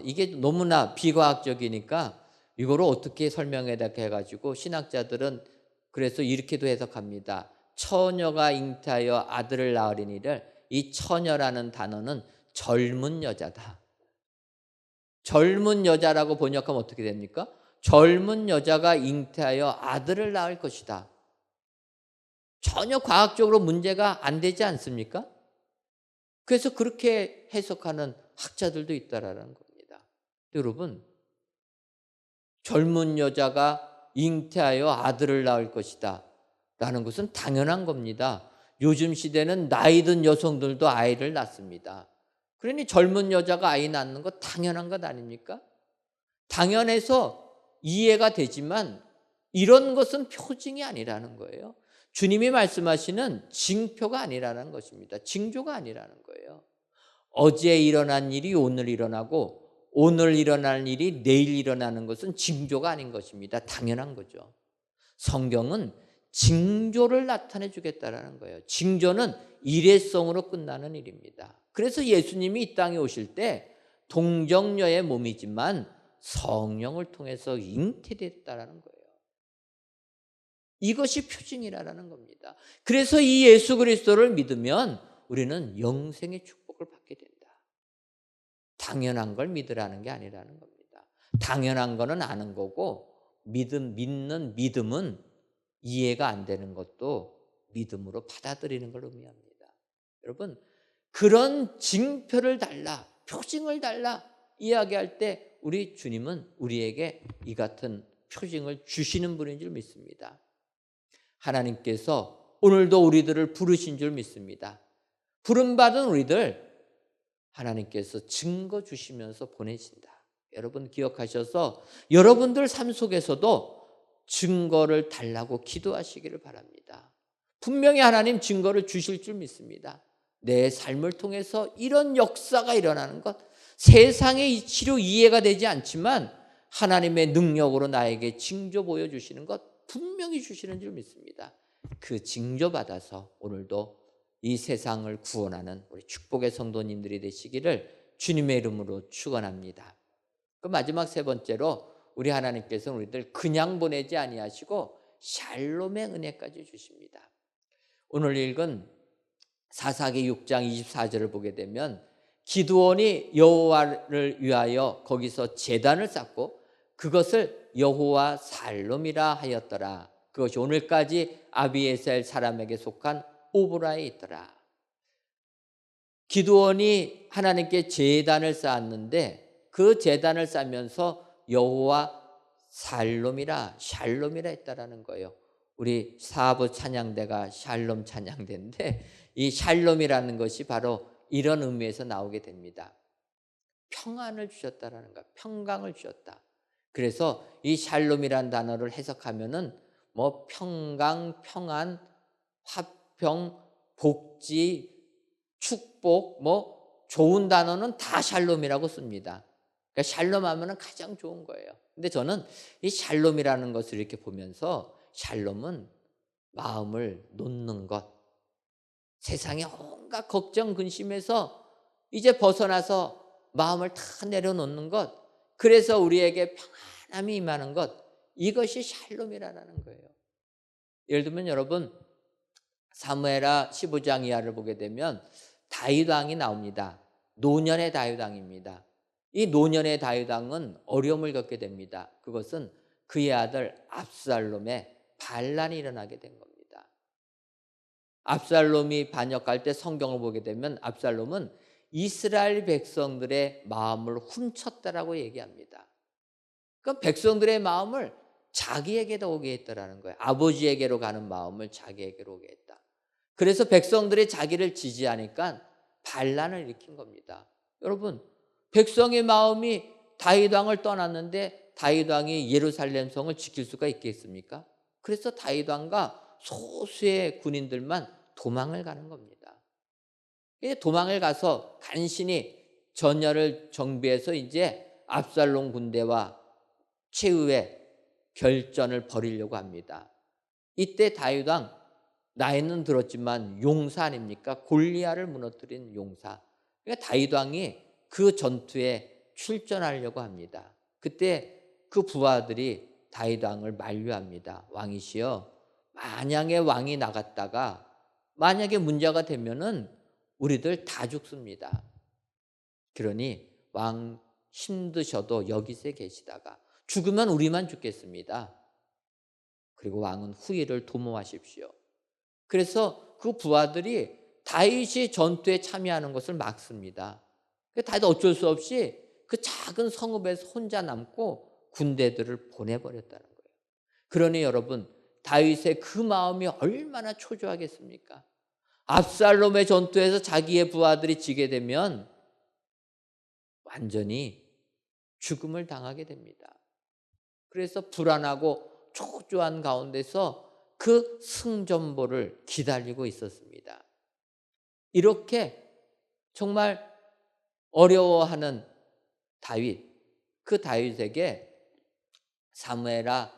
이게 너무나 비과학적이니까 이거를 어떻게 설명해야 될까 해가지고 신학자들은 그래서 이렇게도 해석합니다. 처녀가 잉태하여 아들을 낳으리니를 이 처녀라는 단어는 젊은 여자다. 젊은 여자라고 번역하면 어떻게 됩니까? 젊은 여자가 잉태하여 아들을 낳을 것이다. 전혀 과학적으로 문제가 안 되지 않습니까? 그래서 그렇게 해석하는 학자들도 있다라는 겁니다. 여러분, 젊은 여자가 잉태하여 아들을 낳을 것이다 라는 것은 당연한 겁니다. 요즘 시대는 나이 든 여성들도 아이를 낳습니다. 그러니 젊은 여자가 아이 낳는 것 당연한 것 아닙니까? 당연해서 이해가 되지만 이런 것은 표징이 아니라는 거예요. 주님이 말씀하시는 징표가 아니라는 것입니다. 징조가 아니라는 거예요. 어제 일어난 일이 오늘 일어나고 오늘 일어날 일이 내일 일어나는 것은 징조가 아닌 것입니다. 당연한 거죠. 성경은 징조를 나타내 주겠다라는 거예요. 징조는 일회성으로 끝나는 일입니다. 그래서 예수님이 이 땅에 오실 때 동정녀의 몸이지만 성령을 통해서 잉태됐다라는 거예요. 이것이 표징이라는 겁니다. 그래서 이 예수 그리스도를 믿으면 우리는 영생의 축복을 받게 된다. 당연한 걸 믿으라는 게 아니라는 겁니다. 당연한 거는 아는 거고 믿는 믿음은 이해가 안 되는 것도 믿음으로 받아들이는 걸 의미합니다. 여러분, 그런 징표를 달라, 표징을 달라 이야기할 때 우리 주님은 우리에게 이 같은 표징을 주시는 분인 줄 믿습니다. 하나님께서 오늘도 우리들을 부르신 줄 믿습니다. 부름받은 우리들 하나님께서 증거 주시면서 보내신다. 여러분 기억하셔서 여러분들 삶 속에서도 증거를 달라고 기도하시기를 바랍니다. 분명히 하나님 증거를 주실 줄 믿습니다. 내 삶을 통해서 이런 역사가 일어나는 것, 세상의 이치로 이해가 되지 않지만 하나님의 능력으로 나에게 징조 보여주시는 것 분명히 주시는 줄 믿습니다. 그 징조 받아서 오늘도 이 세상을 구원하는 우리 축복의 성도님들이 되시기를 주님의 이름으로 축원합니다. 그 마지막 세 번째로 우리 하나님께서는 우리들 그냥 보내지 아니하시고 샬롬의 은혜까지 주십니다. 오늘 읽은 사사기 6장 24절을 보게 되면 기드온이 여호와를 위하여 거기서 제단을 쌓고 그것을 여호와 살롬이라 하였더라. 그것이 오늘까지 아비에셀 사람에게 속한 오브라에 있더라. 기드온이 하나님께 제단을 쌓았는데 그 제단을 쌓으면서 여호와 샬롬이라 했다라는 거예요. 우리 사부 찬양대가 샬롬 찬양대인데 이 샬롬이라는 것이 바로 이런 의미에서 나오게 됩니다. 평안을 주셨다라는 거, 평강을 주셨다. 그래서 이 샬롬이라는 단어를 해석하면은 뭐 평강, 평안, 화평, 복지, 축복, 뭐 좋은 단어는 다 샬롬이라고 씁니다. 그러니까 샬롬 하면은 가장 좋은 거예요. 근데 저는 이 샬롬이라는 것을 이렇게 보면서 샬롬은 마음을 놓는 것, 세상에 온갖 걱정, 근심에서 이제 벗어나서 마음을 다 내려놓는 것, 그래서 우리에게 평안함이 임하는 것, 이것이 샬롬이라는 거예요. 예를 들면 여러분 사무엘하 15장 이하를 보게 되면 다윗 왕이 나옵니다. 노년의 다윗 왕입니다. 이 노년의 다윗 왕은 어려움을 겪게 됩니다. 그것은 그의 아들 압살롬의 반란이 일어나게 된 겁니다. 압살롬이 반역할 때 성경을 보게 되면 압살롬은 이스라엘 백성들의 마음을 훔쳤다라고 얘기합니다. 그 백성들의 마음을 자기에게도 오게 했다라는 거예요. 아버지에게로 가는 마음을 자기에게로 오게 했다. 그래서 백성들이 자기를 지지하니까 반란을 일으킨 겁니다. 여러분, 백성의 마음이 다윗 왕을 떠났는데 다윗 왕이 예루살렘 성을 지킬 수가 있겠습니까? 그래서 다윗 왕과 소수의 군인들만 도망을 가는 겁니다. 도망을 가서 간신히 전열을 정비해서 이제 압살롬 군대와 최후의 결전을 벌이려고 합니다. 이때 다윗 왕 나이는 들었지만 용사 아닙니까? 골리앗을 무너뜨린 용사. 그러니까 다윗 왕이 그 전투에 출전하려고 합니다. 그때 그 부하들이 다윗 왕을 만류합니다. 왕이시여, 만약에 왕이 나갔다가 만약에 문제가 되면은 우리들 다 죽습니다. 그러니 왕 힘드셔도 여기서 계시다가 죽으면 우리만 죽겠습니다. 그리고 왕은 후일을 도모하십시오. 그래서 그 부하들이 다윗이 전투에 참여하는 것을 막습니다. 다윗은 어쩔 수 없이 그 작은 성읍에서 혼자 남고 군대들을 보내버렸다는 거예요. 그러니 여러분, 다윗의 그 마음이 얼마나 초조하겠습니까? 압살롬의 전투에서 자기의 부하들이 지게 되면 완전히 죽음을 당하게 됩니다. 그래서 불안하고 초조한 가운데서 그 승전보를 기다리고 있었습니다. 이렇게 정말 어려워하는 다윗, 그 다윗에게 사무엘하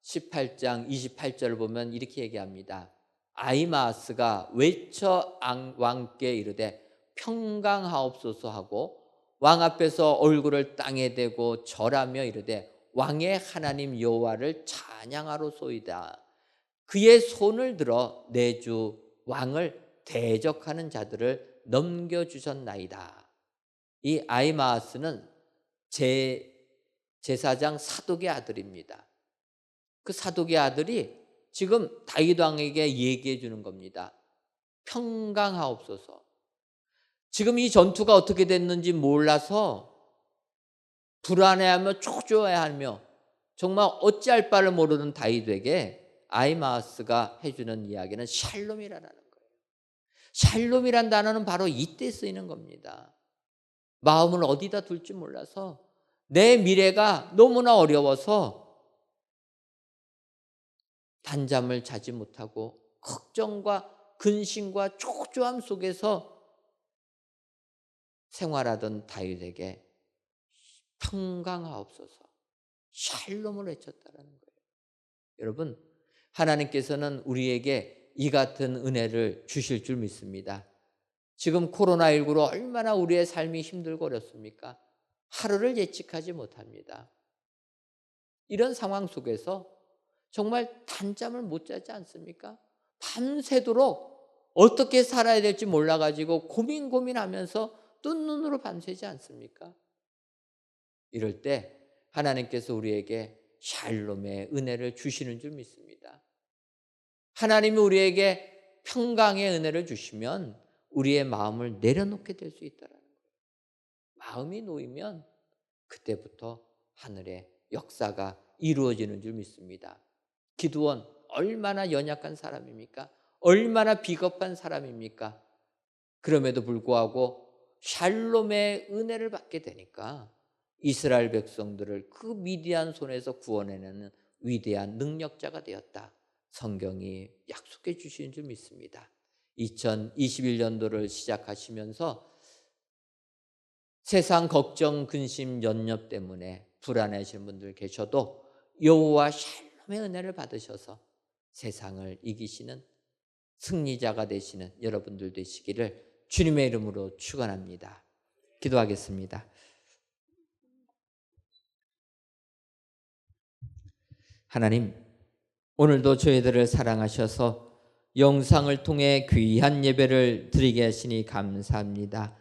18장 28절을 보면 이렇게 얘기합니다. 아히마아스가 외쳐 왕께 이르되 평강하옵소서 하고 왕 앞에서 얼굴을 땅에 대고 절하며 이르되 왕의 하나님 여호와를 찬양하로소이다. 그의 손을 들어 내 주 왕을 대적하는 자들을 넘겨주셨나이다. 이 아히마아스는 제사장 사독의 아들입니다. 그 사독의 아들이 지금 다윗 왕에게 얘기해 주는 겁니다. 평강하옵소서. 지금 이 전투가 어떻게 됐는지 몰라서 불안해하며 초조해하며 정말 어찌할 바를 모르는 다윗에게 아히마아스가 해주는 이야기는 샬롬이라는 거예요. 샬롬이란 단어는 바로 이때 쓰이는 겁니다. 마음을 어디다 둘지 몰라서 내 미래가 너무나 어려워서 단잠을 자지 못하고 걱정과 근심과 초조함 속에서 생활하던 다윗에게 평강하옵소서, 샬롬을 외쳤다라는 거예요. 여러분, 하나님께서는 우리에게 이 같은 은혜를 주실 줄 믿습니다. 지금 코로나19로 얼마나 우리의 삶이 힘들고 어렵습니까? 하루를 예측하지 못합니다. 이런 상황 속에서 정말 단잠을 못 자지 않습니까? 밤새도록 어떻게 살아야 될지 몰라가지고 고민하면서 뜬 눈으로 밤새지 않습니까? 이럴 때 하나님께서 우리에게 샬롬의 은혜를 주시는 줄 믿습니다. 하나님이 우리에게 평강의 은혜를 주시면 우리의 마음을 내려놓게 될 수 있다는 거예요. 마음이 놓이면 그때부터 하늘의 역사가 이루어지는 줄 믿습니다. 기드온 얼마나 연약한 사람입니까? 얼마나 비겁한 사람입니까? 그럼에도 불구하고 샬롬의 은혜를 받게 되니까 이스라엘 백성들을 그 미디안 손에서 구원해내는 위대한 능력자가 되었다. 성경이 약속해 주시는 줄 믿습니다. 2021년도를 시작하시면서 세상 걱정, 근심, 연협 때문에 불안해하시는 분들 계셔도 여호와 샬롬의 은혜를 받으셔서 세상을 이기시는 승리자가 되시는 여러분들 되시기를 주님의 이름으로 축원합니다. 기도하겠습니다. 하나님, 오늘도 저희들을 사랑하셔서 영상을 통해 귀한 예배를 드리게 하시니 감사합니다.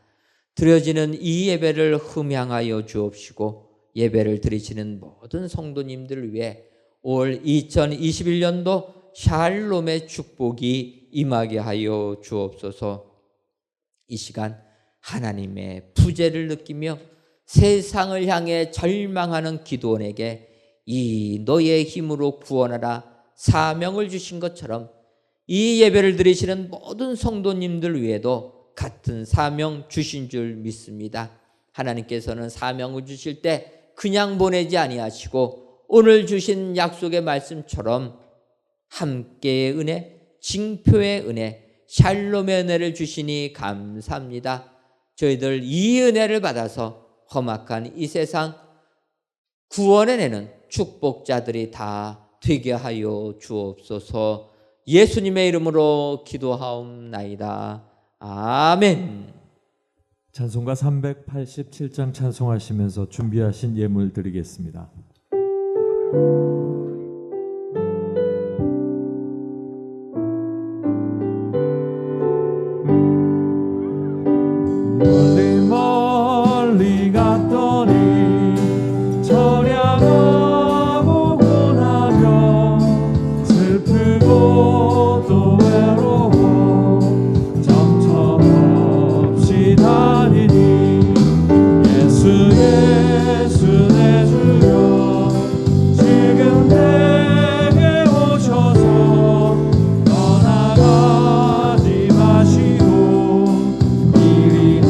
드려지는 이 예배를 흠양하여 주옵시고 예배를 드리시는 모든 성도님들을 위해 올 2021년도 샬롬의 축복이 임하게 하여 주옵소서. 이 시간 하나님의 부재를 느끼며 세상을 향해 절망하는 기도원에게 이 너의 힘으로 구원하라 사명을 주신 것처럼 이 예배를 드리시는 모든 성도님들 위에도 같은 사명 주신 줄 믿습니다. 하나님께서는 사명을 주실 때 그냥 보내지 아니하시고 오늘 주신 약속의 말씀처럼 함께의 은혜, 징표의 은혜, 샬롬의 은혜를 주시니 감사합니다. 저희들 이 은혜를 받아서 험악한 이 세상 구원해내는 축복자들이 다 되게 하여 주옵소서. 예수님의 이름으로 기도하옵나이다. 아멘. 찬송가 387장 찬송하시면서 준비하신 예물 드리겠습니다. 멀리 갔더니 절약하고 고나며 슬프고 또 외로워 정처없이 다니니 예수 내 주여 지금 내게 오셔서 떠나가지 마시고 이리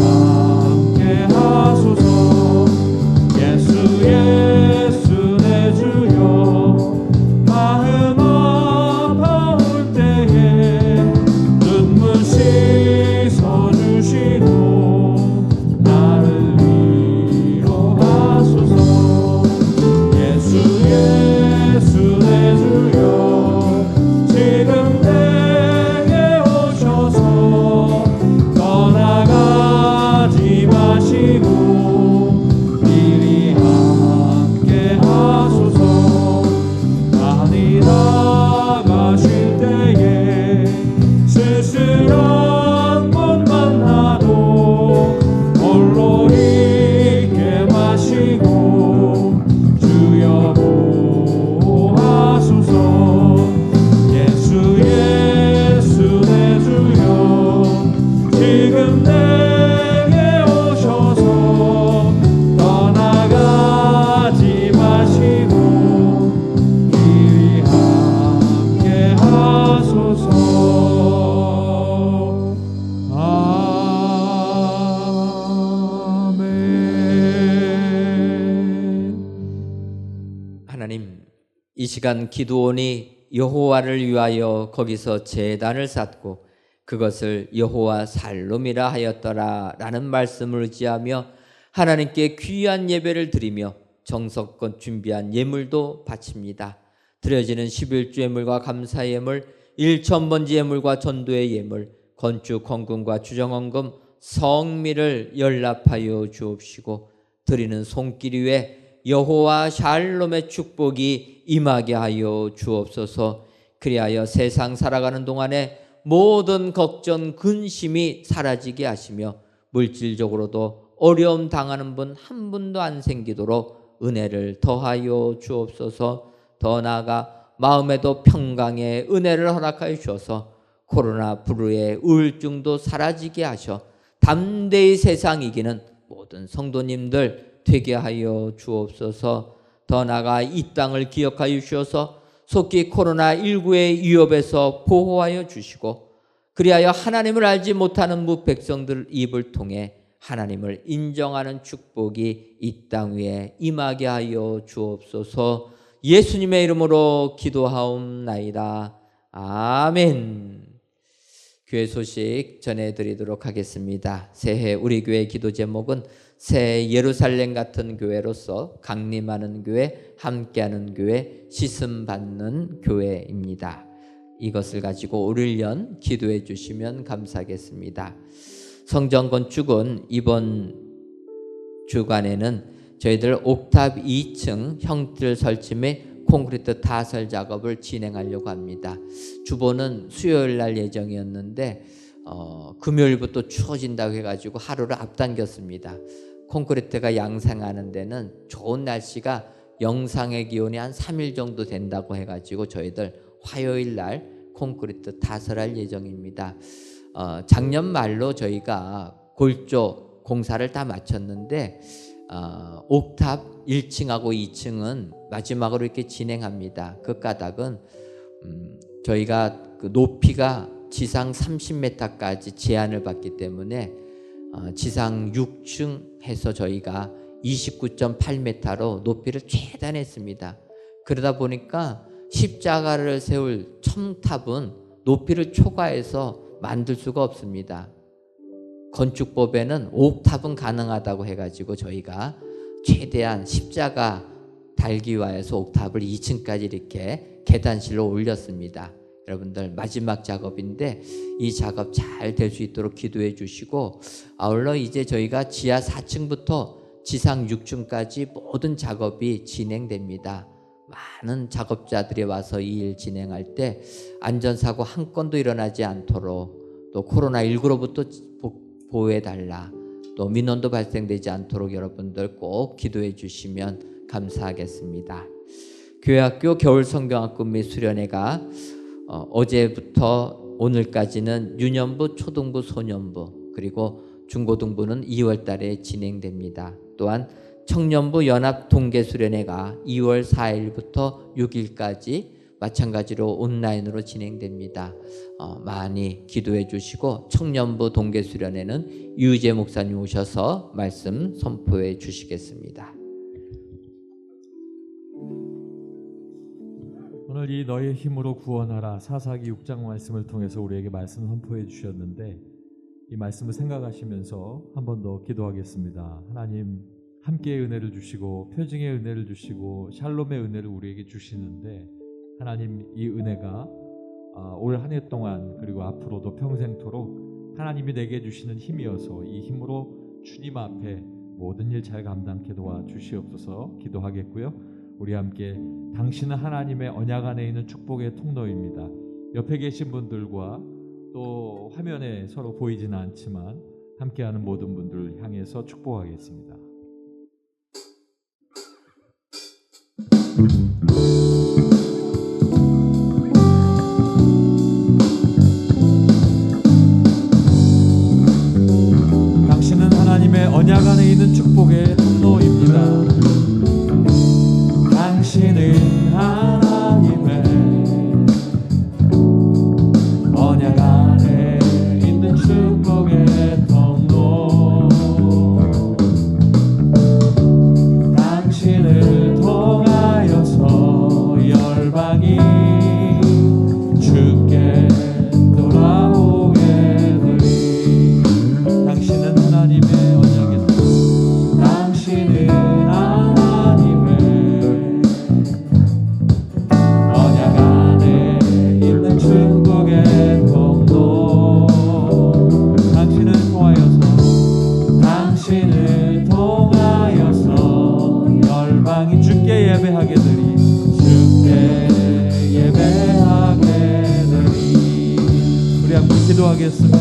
이 시간 기드온이 여호와를 위하여 거기서 제단을 쌓고 그것을 여호와 살롬이라 하였더라 라는 말씀을 의지하며 하나님께 귀한 예배를 드리며 정성껏 준비한 예물도 바칩니다. 드려지는 11주 예물과 감사 예물, 일천번지 예물과 전도의 예물, 건축 헌금과 주정헌금, 성미를 연락하여 주옵시고 드리는 손길 위에 여호와 샬롬의 축복이 임하게 하여 주옵소서. 그리하여 세상 살아가는 동안에 모든 걱정, 근심이 사라지게 하시며 물질적으로도 어려움 당하는 분 한 분도 안 생기도록 은혜를 더하여 주옵소서. 더 나아가 마음에도 평강의 은혜를 허락하여 주셔서 코로나 불우의 우울증도 사라지게 하셔 담대히 세상 이기는 모든 성도님들 되게 하여 주옵소서. 더 나아가 이 땅을 기억하여 주셔서 속히 코로나19의 위협에서 보호하여 주시고 그리하여 하나님을 알지 못하는 무백성들 입을 통해 하나님을 인정하는 축복이 이 땅 위에 임하게 하여 주옵소서. 예수님의 이름으로 기도하옵나이다. 아멘. 교회 소식 전해드리도록 하겠습니다. 새해 우리 교회 기도 제목은 새 예루살렘 같은 교회로서 강림하는 교회, 함께하는 교회, 씻음받는 교회입니다. 이것을 가지고 올 1년 기도해 주시면 감사하겠습니다. 성전 건축은 이번 주간에는 저희들 옥탑 2층 형틀 설치 및 콘크리트 타설 작업을 진행하려고 합니다. 주보는 수요일 날 예정이었는데 금요일부터 추워진다고 해가지고 하루를 앞당겼습니다. 콘크리트가 양상하는 데는 좋은 날씨가 영상의 기온이 한 3일 정도 된다고 해가지고 저희들 화요일 날 콘크리트 타설할 예정입니다. 작년 말로 저희가 골조 공사를 다 마쳤는데 옥탑 1층하고 2층은 마지막으로 이렇게 진행합니다. 그 까닭은 저희가 그 높이가 지상 30m까지 제한을 받기 때문에 지상 6층 해서 저희가 29.8m로 높이를 최단했습니다. 그러다 보니까 십자가를 세울 첨탑은 높이를 초과해서 만들 수가 없습니다. 건축법에는 옥탑은 가능하다고 해가지고 저희가 최대한 십자가 달기 위해서 옥탑을 2층까지 이렇게 계단실로 올렸습니다. 여러분들 마지막 작업인데 이 작업 잘 될 수 있도록 기도해 주시고 아울러 이제 저희가 지하 4층부터 지상 6층까지 모든 작업이 진행됩니다. 많은 작업자들이 와서 이 일 진행할 때 안전사고 한 건도 일어나지 않도록 또 코로나19로부터 보호해달라, 또 민원도 발생되지 않도록 여러분들 꼭 기도해 주시면 감사하겠습니다. 교회학교 겨울성경학급 및 수련회가 어제부터 오늘까지는 유년부, 초등부, 소년부 그리고 중고등부는 2월 달에 진행됩니다. 또한 청년부 연합 동계수련회가 2월 4일부터 6일까지 마찬가지로 온라인으로 진행됩니다. 많이 기도해 주시고 청년부 동계수련회는 유재 목사님 오셔서 말씀 선포해 주시겠습니다. 오늘 이 너의 힘으로 구원하라 사사기 6장 말씀을 통해서 우리에게 말씀 선포해 주셨는데 이 말씀을 생각하시면서 한 번 더 기도하겠습니다. 하나님 함께의 은혜를 주시고 표징의 은혜를 주시고 샬롬의 은혜를 우리에게 주시는데 하나님 이 은혜가 올 한 해 동안 그리고 앞으로도 평생토록 하나님이 내게 주시는 힘이어서 이 힘으로 주님 앞에 모든 일 잘 감당케 도와주시옵소서 기도하겠고요. 우리 함께 당신은 하나님의 언약 안에 있는 축복의 통로입니다. 옆에 계신 분들과 또 화면에 서로 보이지는 않지만 함께하는 모든 분들을 향해서 축복하겠습니다. 당신은 하나님의 언약 안에 있는 축복의 통로입니다. 당신은 하나님의 언약 안에 있는 축복의 통로 기도하겠습니다.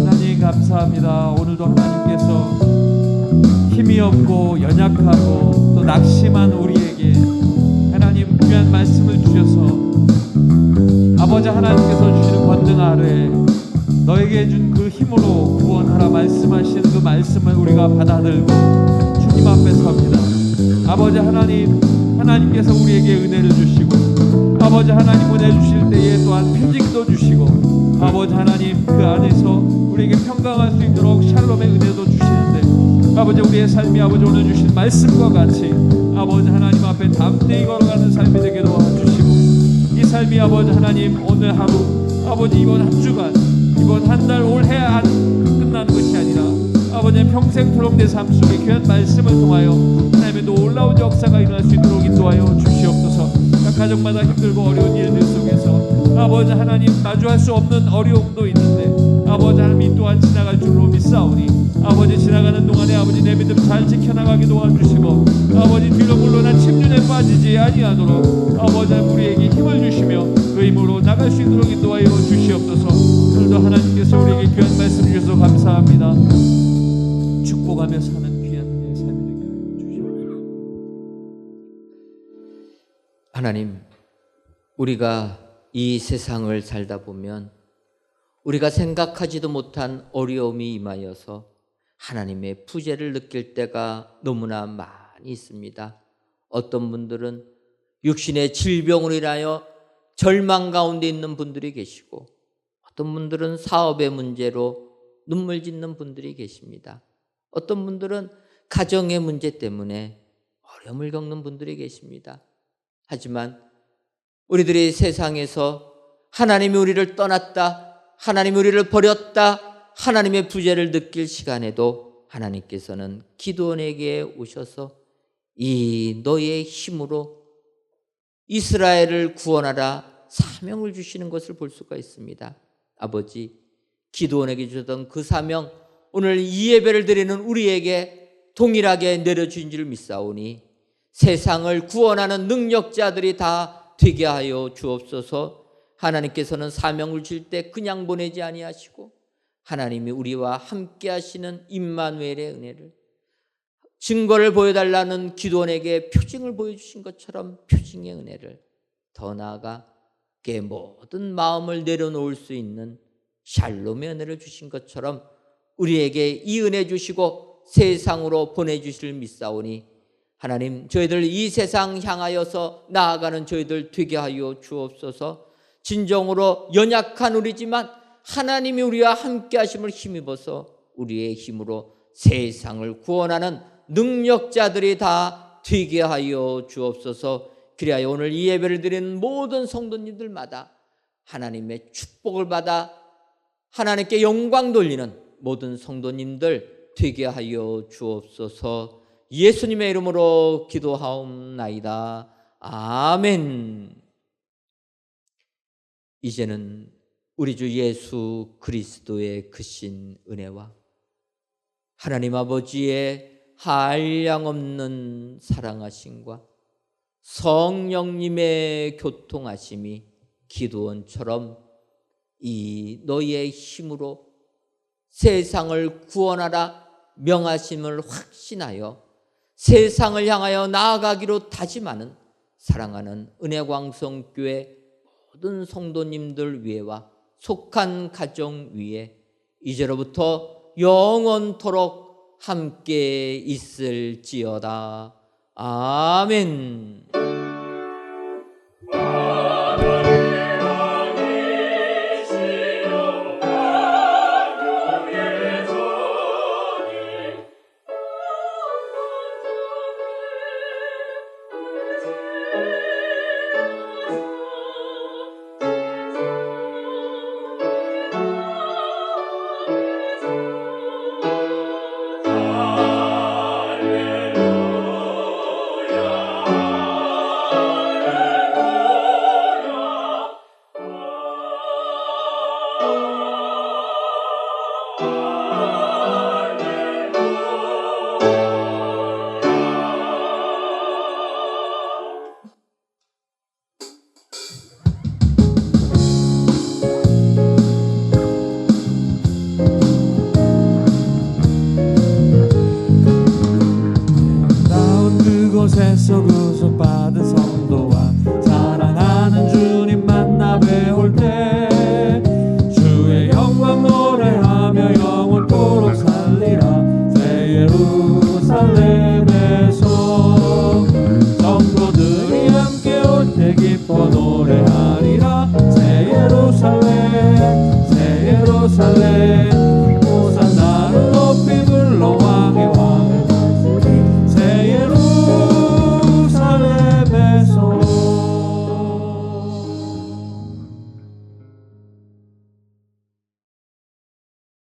하나님 감사합니다. 오늘도 하나님께서 힘이 없고 연약하고 또 낙심한 우리에게 하나님 귀한 말씀을 주셔서 아버지 하나님께서 주시는 권능 아래 너에게 준 그 힘으로 구원하라 말씀하시는 그 말씀을 우리가 받아들고 주님 앞에 섭니다. 아버지 하나님, 하나님께서 우리에게 은혜를 주시고 아버지 하나님 은혜 주실 때에 또한 표징도 주시고 아버지 하나님 그 안에서 우리에게 평강할 수 있도록 샬롬의 은혜도 주시는데 아버지 우리의 삶이 아버지 오늘 주신 말씀과 같이 아버지 하나님 앞에 담대히 걸어가는 삶이 되게 도와주시고 이 삶이 아버지 하나님 오늘 하루 아버지 이번 한 주간 이번 한 달 올해 안 끝나는 것이 아니라 아버지 평생토록 내 삶 속에 귀한 말씀을 통하여 하나님의 놀라운 역사가 일어날 수 있도록 인도하여 주시옵소서. 각 가정마다 힘들고 어려운 일들 속에서 아버지 하나님 마주할 수 없는 어려움도 있는데 아버지 하나님 또한 지나갈 줄로 믿사오니 아버지 지나가는 동안에 아버지 내 믿음 잘 지켜나가게 도와주시고 아버지 뒤로 물러난 침륜에 빠지지 아니하도록 아버지 우리에게 힘을 주시며 그 힘으로 나갈 수 있도록 인도하여 주시옵소서. 오늘도 하나님께서 우리에게 귀한 말씀 주셔서 감사합니다. 축복하며 사는 귀한 내 삶이 되게 하여 주시옵소서. 하나님, 우리가 이 세상을 살다 보면 우리가 생각하지도 못한 어려움이 임하여서 하나님의 부재를 느낄 때가 너무나 많이 있습니다. 어떤 분들은 육신의 질병으로 인하여 절망 가운데 있는 분들이 계시고 어떤 분들은 사업의 문제로 눈물 짓는 분들이 계십니다. 어떤 분들은 가정의 문제 때문에 어려움을 겪는 분들이 계십니다. 하지만 우리들이 세상에서 하나님이 우리를 떠났다, 하나님이 우리를 버렸다, 하나님의 부재를 느낄 시간에도 하나님께서는 기드온에게 오셔서 이 너의 힘으로 이스라엘을 구원하라 사명을 주시는 것을 볼 수가 있습니다. 아버지, 기드온에게 주셨던 그 사명 오늘 이 예배를 드리는 우리에게 동일하게 내려주신 줄 믿사오니 세상을 구원하는 능력자들이 다 되게 하여 주옵소서. 하나님께서는 사명을 줄 때 그냥 보내지 아니하시고 하나님이 우리와 함께 하시는 임마누엘의 은혜를 증거를 보여달라는 기드온에게 표징을 보여주신 것처럼 표징의 은혜를 더 나아가 그의 모든 마음을 내려놓을 수 있는 샬롬의 은혜를 주신 것처럼 우리에게 이 은혜 주시고 세상으로 보내주실 믿사오니 하나님 저희들 이 세상 향하여서 나아가는 저희들 되게 하여 주옵소서. 진정으로 연약한 우리지만 하나님이 우리와 함께 하심을 힘입어서 우리의 힘으로 세상을 구원하는 능력자들이 다 되게 하여 주옵소서. 그리하여 오늘 이 예배를 드리는 모든 성도님들마다 하나님의 축복을 받아 하나님께 영광 돌리는 모든 성도님들 되게 하여 주옵소서. 예수님의 이름으로 기도하옵나이다. 아멘. 이제는 우리 주 예수 그리스도의 크신 은혜와 하나님 아버지의 한량없는 사랑하심과 성령님의 교통하심이 기드온처럼 이 너희의 힘으로 세상을 구원하라 명하심을 확신하여 세상을 향하여 나아가기로 다짐하는 사랑하는 은혜광성교회 모든 성도님들 위에와 속한 가정 위에 이제로부터 영원토록 함께 있을지어다. 아멘. 살래